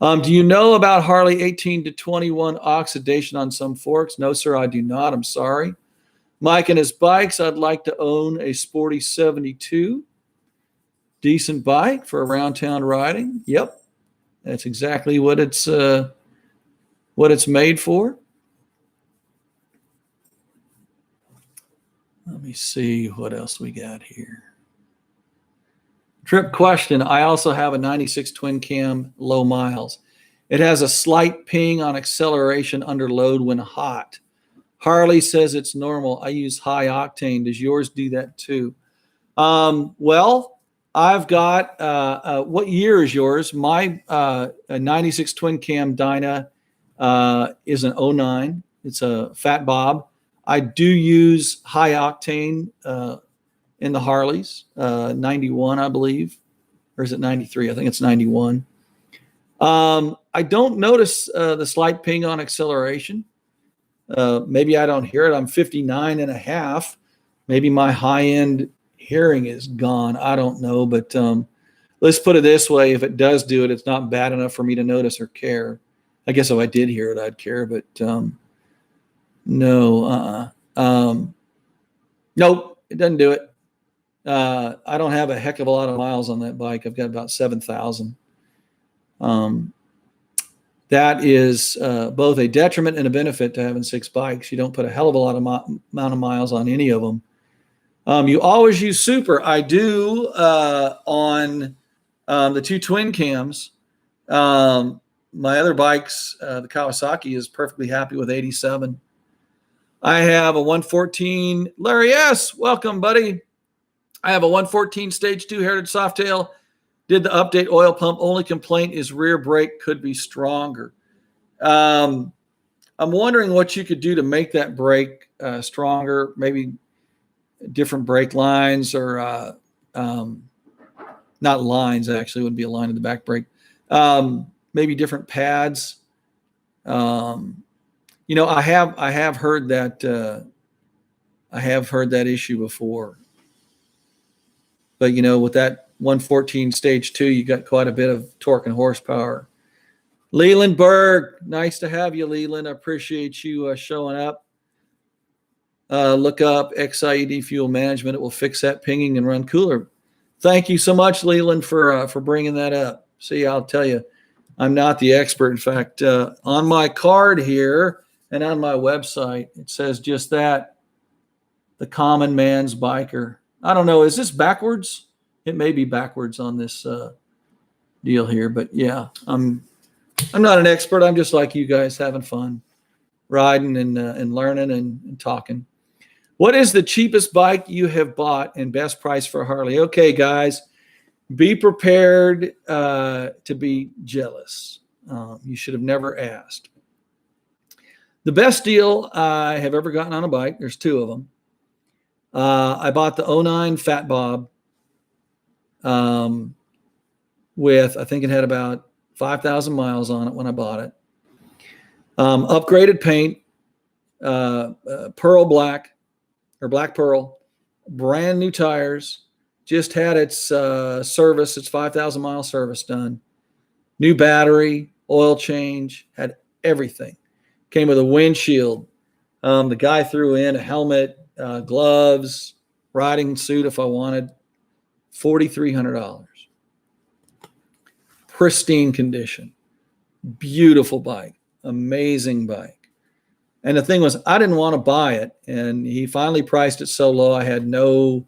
Do you know about Harley 18 to 21 oxidation on some forks? No, sir, I do not. I'm sorry. Mike and his bikes, I'd like to own a sporty 72. Decent bike for around town riding. Yep. That's exactly what it's made for. Let me see what else we got here. Trip question. I also have a 96 twin cam low miles. It has a slight ping on acceleration under load when hot. Harley says it's normal. I use high octane. Does yours do that too? Well, I've got, what year is yours? My 96 twin cam Dyna is an 09. It's a Fat Bob. I do use high octane in the Harleys, 91, I believe, or is it 93? I think it's 91. I don't notice the slight ping on acceleration. Maybe I don't hear it. I'm 59 and a half. Maybe my high end hearing is gone. I don't know, but let's put it this way. If it does do it, it's not bad enough for me to notice or care. I guess if I did hear it, I'd care, but no. Nope, it doesn't do it. I don't have a heck of a lot of miles on that bike. I've got about 7,000. That is both a detriment and a benefit to having 6 bikes. You don't put a hell of a lot of amount of miles on any of them. You always use super. I do on the 2 twin cams. My other bikes, the Kawasaki is perfectly happy with 87. I have a 114. Larry S., welcome, buddy. I have a 114 stage 2 heritage softail. Did the update oil pump. Only complaint is rear brake could be stronger. I'm wondering what you could do to make that brake stronger. Maybe different brake lines or not lines, actually. It wouldn't be a line in the back brake. Maybe different pads. You know, I have heard that issue before. But you know, with that 114 stage 2, you got quite a bit of torque and horsepower. Leland Berg, nice to have you, Leland. I appreciate you showing up. Look up XIED fuel management. It will fix that pinging and run cooler. Thank you so much, Leland, for bringing that up. See, I'll tell you, I'm not the expert. In fact, on my card here and on my website, it says just that, the common man's biker. I don't know. Is this backwards? It may be backwards on this deal here, but yeah, I'm not an expert. I'm just like you guys, having fun, riding and learning and talking. What is the cheapest bike you have bought and best price for Harley? Okay, guys, be prepared to be jealous. You should have never asked. The best deal I have ever gotten on a bike, there's 2 of them. I bought the 09 Fat Bob with, I think it had about 5,000 miles on it when I bought it. Upgraded paint, pearl black or black pearl, brand new tires, just had its service, its 5,000 mile service done. New battery, oil change, had everything. Came with a windshield. The guy threw in a helmet, gloves, riding suit if I wanted. $4,300. Pristine condition. Beautiful bike. Amazing bike. And the thing was, I didn't want to buy it. And he finally priced it so low, I had no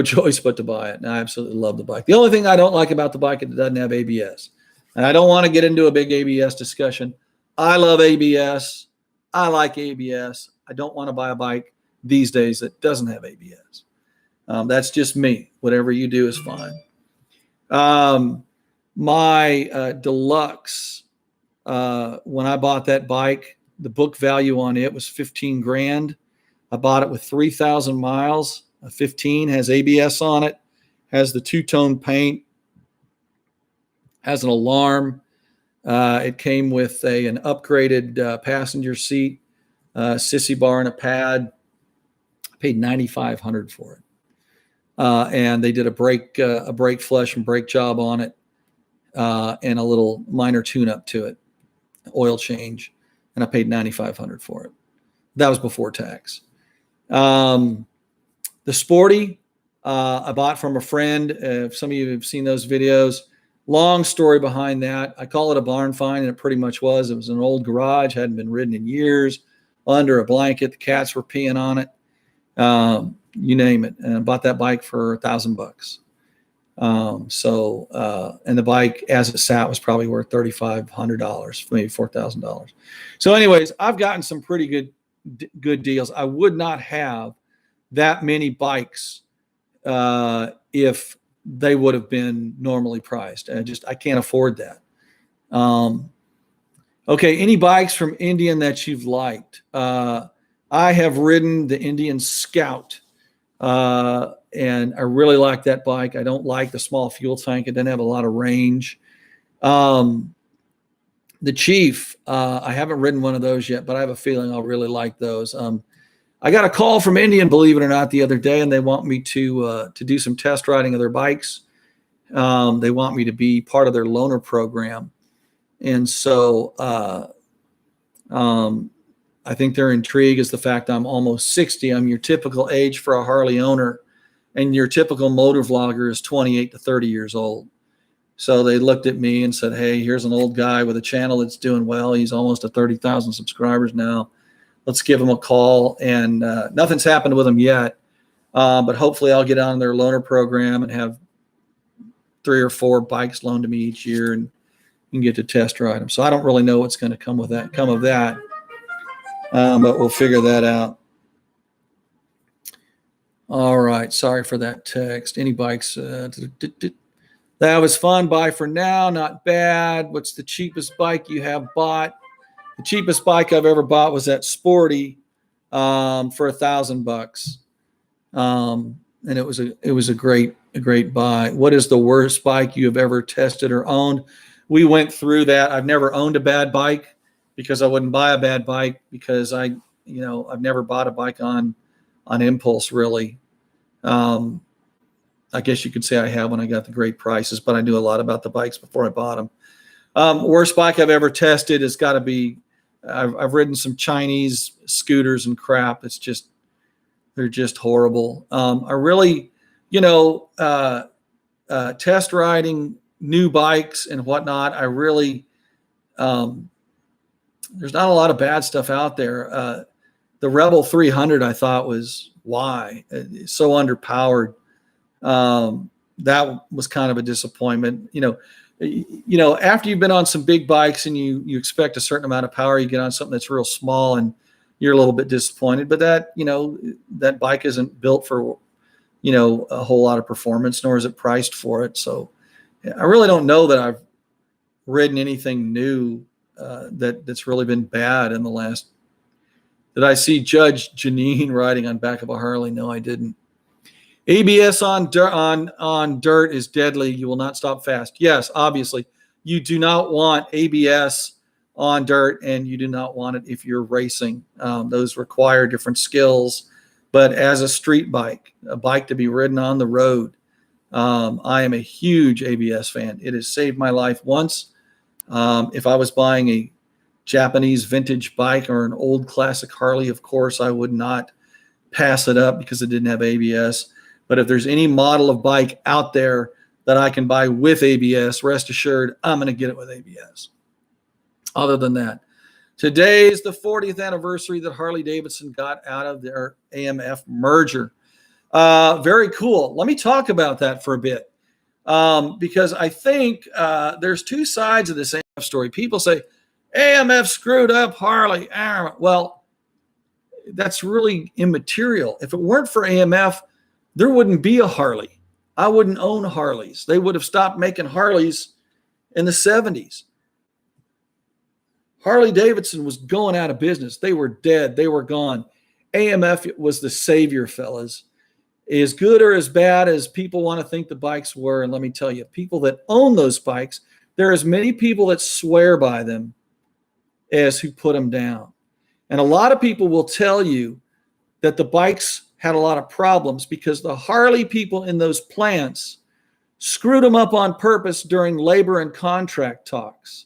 choice but to buy it. And I absolutely love the bike. The only thing I don't like about the bike is it doesn't have ABS. And I don't want to get into a big ABS discussion. I love ABS. I like ABS. I don't want to buy a bike these days that doesn't have ABS. That's just me. Whatever you do is fine. My deluxe, when I bought that bike, the book value on it was 15 grand. I bought it with 3,000 miles. A 15 has ABS on it, has the 2-tone paint, has an alarm. It came with an upgraded passenger seat, sissy bar and a pad. I paid $9,500 for it. And they did a brake flush and brake job on it, and a little minor tune-up to it, oil change, and I paid $9,500 for it. That was before tax. The Sporty, I bought from a friend. If some of you have seen those videos, long story behind that. I call it a barn find, and it pretty much was. It was an old garage, hadn't been ridden in years, under a blanket. The cats were peeing on it. You name it. And I bought that bike for $1,000. And the bike as it sat was probably worth $3,500, maybe $4,000. So anyways, I've gotten some pretty good deals. I would not have that many bikes if they would have been normally priced. I can't afford that. Okay, any bikes from Indian that you've liked? I have ridden the Indian Scout. And I really like that bike. I don't like the small fuel tank. It doesn't have a lot of range. The Chief, I haven't ridden one of those yet, but I have a feeling I'll really like those. I got a call from Indian, believe it or not, the other day, and they want me to do some test riding of their bikes. They want me to be part of their loaner program. And so I think their intrigue is the fact I'm almost 60. I'm your typical age for a Harley owner, and your typical motor vlogger is 28 to 30 years old. So they looked at me and said, hey, here's an old guy with a channel that's doing well. He's almost at 30,000 subscribers now. Let's give him a call. And nothing's happened with him yet, but hopefully I'll get on their loaner program and have 3 or 4 bikes loaned to me each year and get to test ride them. So I don't really know what's going to come of that. But we'll figure that out. All right. Sorry for that text. Any bikes? That was fun. Bye for now. Not bad. What's the cheapest bike you have bought? The cheapest bike I've ever bought was that Sporty for $1,000. And it was a great buy. What is the worst bike you have ever tested or owned? We went through that. I've never owned a bad bike because I wouldn't buy a bad bike because I've never bought a bike on impulse really. I guess you could say I have when I got the great prices, but I knew a lot about the bikes before I bought them. Worst bike I've ever tested has got to be, I've ridden some Chinese scooters and crap. They're just horrible. I really, test riding new bikes and whatnot. I really, there's not a lot of bad stuff out there. The Rebel 300 I thought was it's so underpowered. That was kind of a disappointment. After you've been on some big bikes and you expect a certain amount of power, you get on something that's real small and you're a little bit disappointed. But that bike isn't built for, a whole lot of performance, nor is it priced for it. So I really don't know that I've ridden anything new that's really been bad in the last. Did I see Judge Janine riding on back of a Harley? No, I didn't. ABS on dirt is deadly. You will not stop fast. Yes, obviously. You do not want ABS on dirt, and you do not want it if you're racing. Those require different skills. But as a street bike, a bike to be ridden on the road, I am a huge ABS fan. It has saved my life once. If I was buying a Japanese vintage bike or an old classic Harley, of course, I would not pass it up because it didn't have ABS. But if there's any model of bike out there that I can buy with ABS, rest assured, I'm going to get it with ABS. Other than that, today is the 40th anniversary that Harley-Davidson got out of their AMF merger. Very cool. Let me talk about that for a bit because I think there's two sides of this AMF story. People say, AMF screwed up Harley. Well, that's really immaterial. If it weren't for AMF, there wouldn't be a Harley. I wouldn't own Harleys. They would have stopped making Harleys in the 70s. Harley-Davidson was going out of business. They were dead. They were gone. AMF was the savior, fellas. As good or as bad as people want to think the bikes were, and let me tell you, people that own those bikes, there are as many people that swear by them as who put them down. And a lot of people will tell you that the bikes had a lot of problems because the Harley people in those plants screwed them up on purpose during labor and contract talks.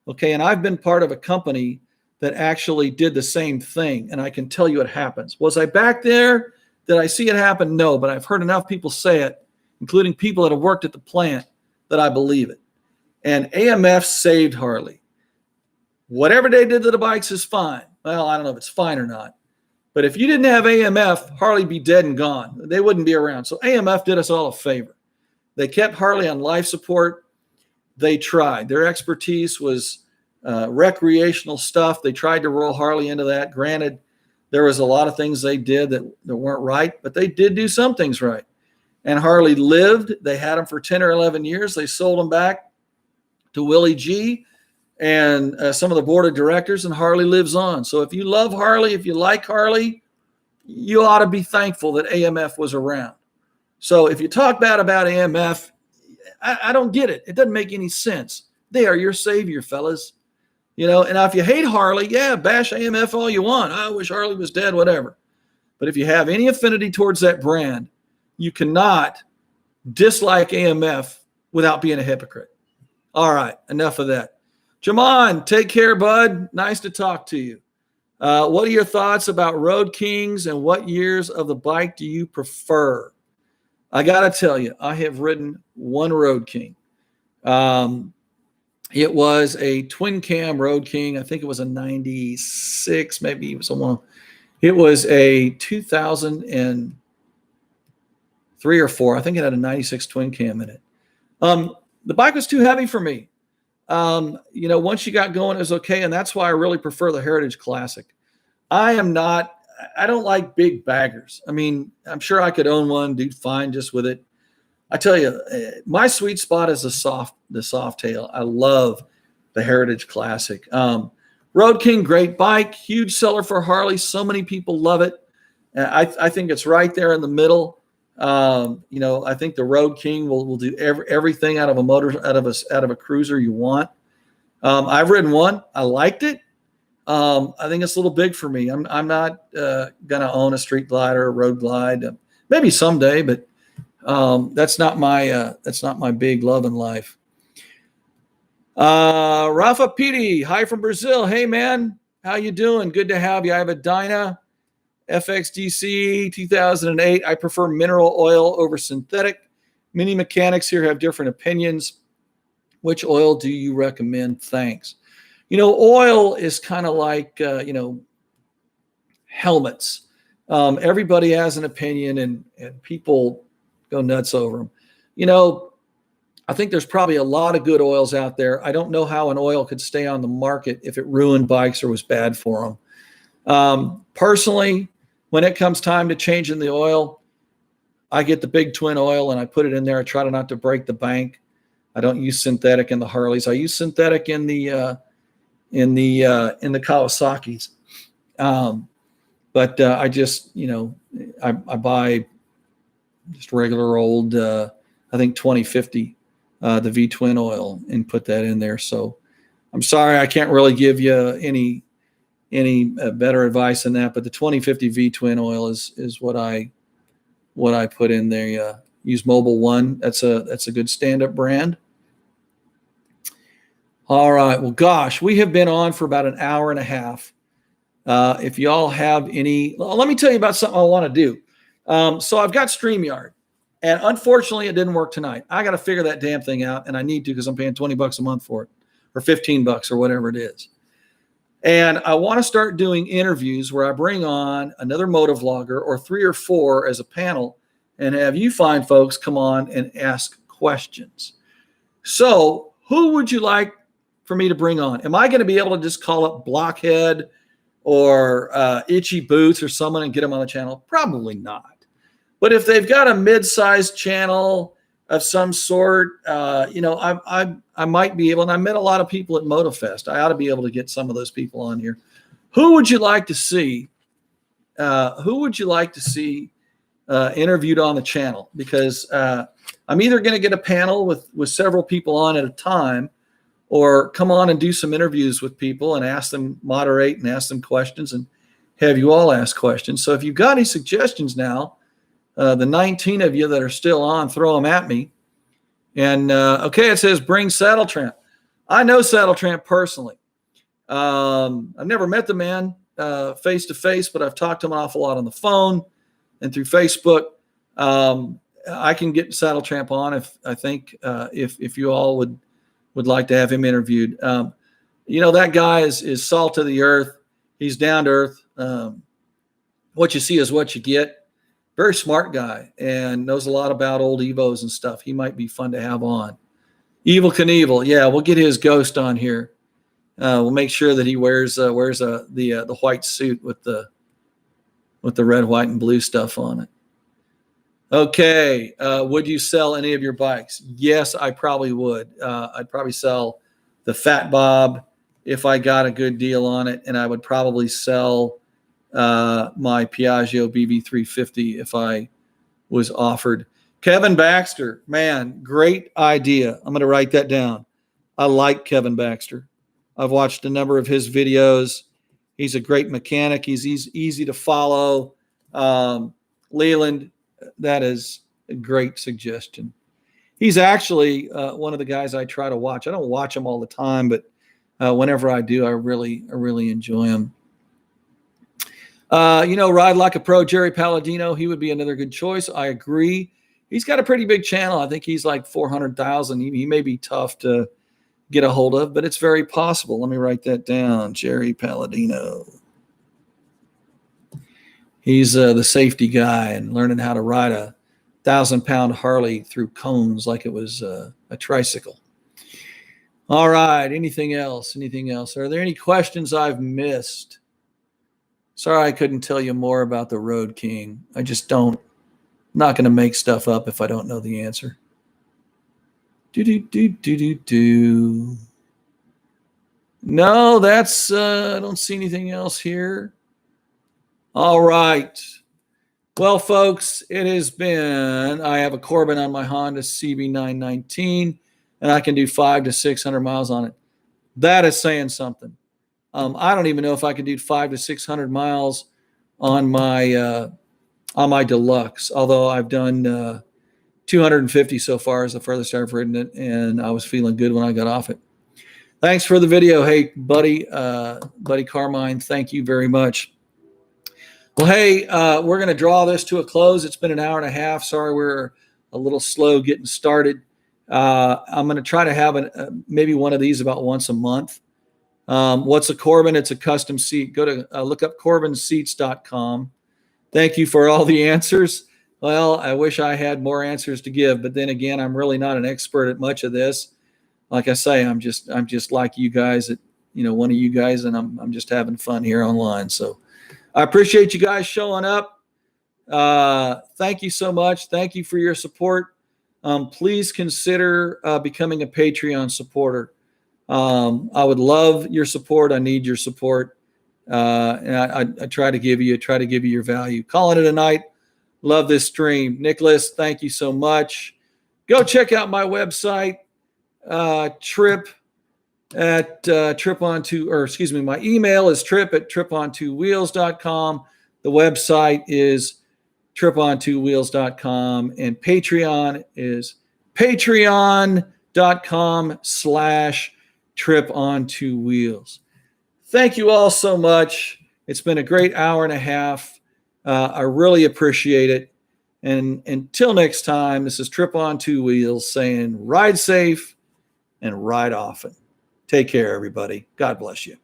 Okay, and I've been part of a company that actually did the same thing, and I can tell you it happens. Was I back there? Did I see it happen? No, but I've heard enough people say it, including people that have worked at the plant, that I believe it. And AMF saved Harley. Whatever they did to the bikes is fine. Well, I don't know if it's fine or not. But if you didn't have AMF, Harley'd be dead and gone. They wouldn't be around. So AMF did us all a favor. They kept Harley on life support. They tried. Their expertise was recreational stuff. They tried to roll Harley into that. Granted, there was a lot of things they did that weren't right, but they did do some things right. And Harley lived. They had them for 10 or 11 years. They sold them back to Willie G and some of the board of directors, and Harley lives on. So if you love Harley, if you like Harley, you ought to be thankful that AMF was around. So if you talk bad about AMF, I don't get it. It doesn't make any sense. They are your savior, fellas. You know, and if you hate Harley, yeah, bash AMF all you want. I wish Harley was dead, whatever. But if you have any affinity towards that brand, you cannot dislike AMF without being a hypocrite. All right, enough of that. Jamon, take care, bud. Nice to talk to you. What are your thoughts about Road Kings, and what years of the bike do you prefer? I got to tell you, I have ridden one Road King. It was a twin cam Road King. I think it was a 96, maybe it was a one. It was a 2003 or 4. I think it had a 96 twin cam in it. The bike was too heavy for me. You know, once you got going, it was okay. And that's why I really prefer the Heritage Classic. I don't like big baggers. I mean, I'm sure I could own one, do fine just with it. I tell you, my sweet spot is the soft tail. I love the Heritage Classic. Road King, great bike, huge seller for Harley. So many people love it. I think it's right there in the middle. You know, I think the Road King will do everything out of a motor, out of a cruiser you want. I've ridden one. I liked it. I think it's a little big for me. I'm not gonna own a street glide or a road glide. Maybe someday, but that's not my big love in life. Rafa Pidi, hi from Brazil. Hey man, how you doing? Good to have you. I have a Dyna FXDC 2008. I prefer mineral oil over synthetic. Many mechanics here have different opinions. Which oil do you recommend? Thanks. You know, oil is kind of like, you know, helmets. Everybody has an opinion, and people go nuts over them. You know, I think there's probably a lot of good oils out there. I don't know how an oil could stay on the market if it ruined bikes or was bad for them. Personally, when it comes time to changing the oil, I get the big twin oil and I put it in there. I try not to break the bank. I don't use synthetic in the Harleys. I use synthetic in the Kawasaki's. But I just, you know, I buy just regular old, I think 2050, the V twin oil, and put that in there. So I'm sorry, I can't really give you any better advice than that, but the 2050 V twin oil is what I put in there. Use Mobile One. That's a good stand-up brand. All right. Well, gosh, we have been on for about an hour and a half. If y'all have let me tell you about something I want to do. So I've got StreamYard, and unfortunately it didn't work tonight. I got to figure that damn thing out, and I need to, because I'm paying $20 a month for it, or $15 or whatever it is. And I want to start doing interviews where I bring on another motovlogger or 3 or 4 as a panel, and have you fine folks come on and ask questions. So who would you like for me to bring on? Am I going to be able to just call up Blockhead or Itchy Boots or someone and get them on the channel? Probably not. But if they've got a mid-sized channel of some sort, you know, I might be able, and I met a lot of people at Motofest. I ought to be able to get some of those people on here. Who would you like to see? Interviewed on the channel? Because I'm either going to get a panel with several people on at a time, or come on and do some interviews with people and ask them, moderate and ask them questions, and have you all ask questions. So if you've got any suggestions now, the 19 of you that are still on, throw them at me. And okay, it says bring Saddle Tramp. I know Saddle Tramp personally. I've never met the man face to face, but I've talked to him an awful lot on the phone and through Facebook. I can get Saddle Tramp on if you all would like to have him interviewed. You know, that guy is salt of the earth. He's down to earth. What you see is what you get. Very smart guy, and knows a lot about old Evos and stuff. He might be fun to have on. Evil Knievel, yeah, we'll get his ghost on here. We'll make sure that he wears the white suit with the red, white, and blue stuff on it. Okay, would you sell any of your bikes? Yes, I probably would. I'd probably sell the Fat Bob if I got a good deal on it, and I would probably sell my Piaggio Bv 350 if I was offered. Kevin Baxter, man, great idea. I'm going to write that down. I like Kevin Baxter. I've watched a number of his videos. He's a great mechanic. He's easy to follow. Leland, that is a great suggestion. He's actually one of the guys I try to watch. I don't watch him all the time, but whenever I do, I really enjoy him. Ride Like a Pro, Jerry Palladino, he would be another good choice. I agree. He's got a pretty big channel. I think he's like 400,000. He may be tough to get a hold of, but it's very possible. Let me write that down. Jerry Palladino. He's the safety guy and learning how to ride a 1,000-pound Harley through cones like it was a tricycle. All right. Anything else? Are there any questions I've missed? Sorry I couldn't tell you more about the Road King. I just don't. I'm not going to make stuff up if I don't know the answer. No, that's I don't see anything else here. All right. Well, folks, it has been, I have a Corbin on my Honda CB919, and I can do 500 to 600 miles on it. That is saying something. I don't even know if I can do 500 to 600 miles on my Deluxe, although I've done 250 so far is the furthest I've ridden it, and I was feeling good when I got off it. Thanks for the video. Hey, buddy Carmine, thank you very much. Well, hey, we're going to draw this to a close. It's been an hour and a half. Sorry, we're a little slow getting started. I'm going to try to have maybe one of these about once a month. What's a Corbin? It's a custom seat. Go to look up corbinseats.com. Thank you for all the answers. Well, I wish I had more answers to give, but then again, I'm really not an expert at much of this. Like I say, I'm just like you guys, one of you guys, and I'm just having fun here online. So I appreciate you guys showing up. Thank you so much. Thank you for your support. Please consider becoming a Patreon supporter. I would love your support. I need your support. And I try to give you your value. Calling it a night. Love this stream. Nicholas, thank you so much. Go check out my website, Tripp at Tripp On Two, or excuse me, my email is trip@trippontwowheels.com. The website is trippontwowheels.com, and Patreon is patreon.com/trippontwowheels. Thank you all so much. It's been a great hour and a half. I really appreciate it. And until next time, this is Tripp On Two Wheels saying ride safe and ride often. Take care, everybody. God bless you.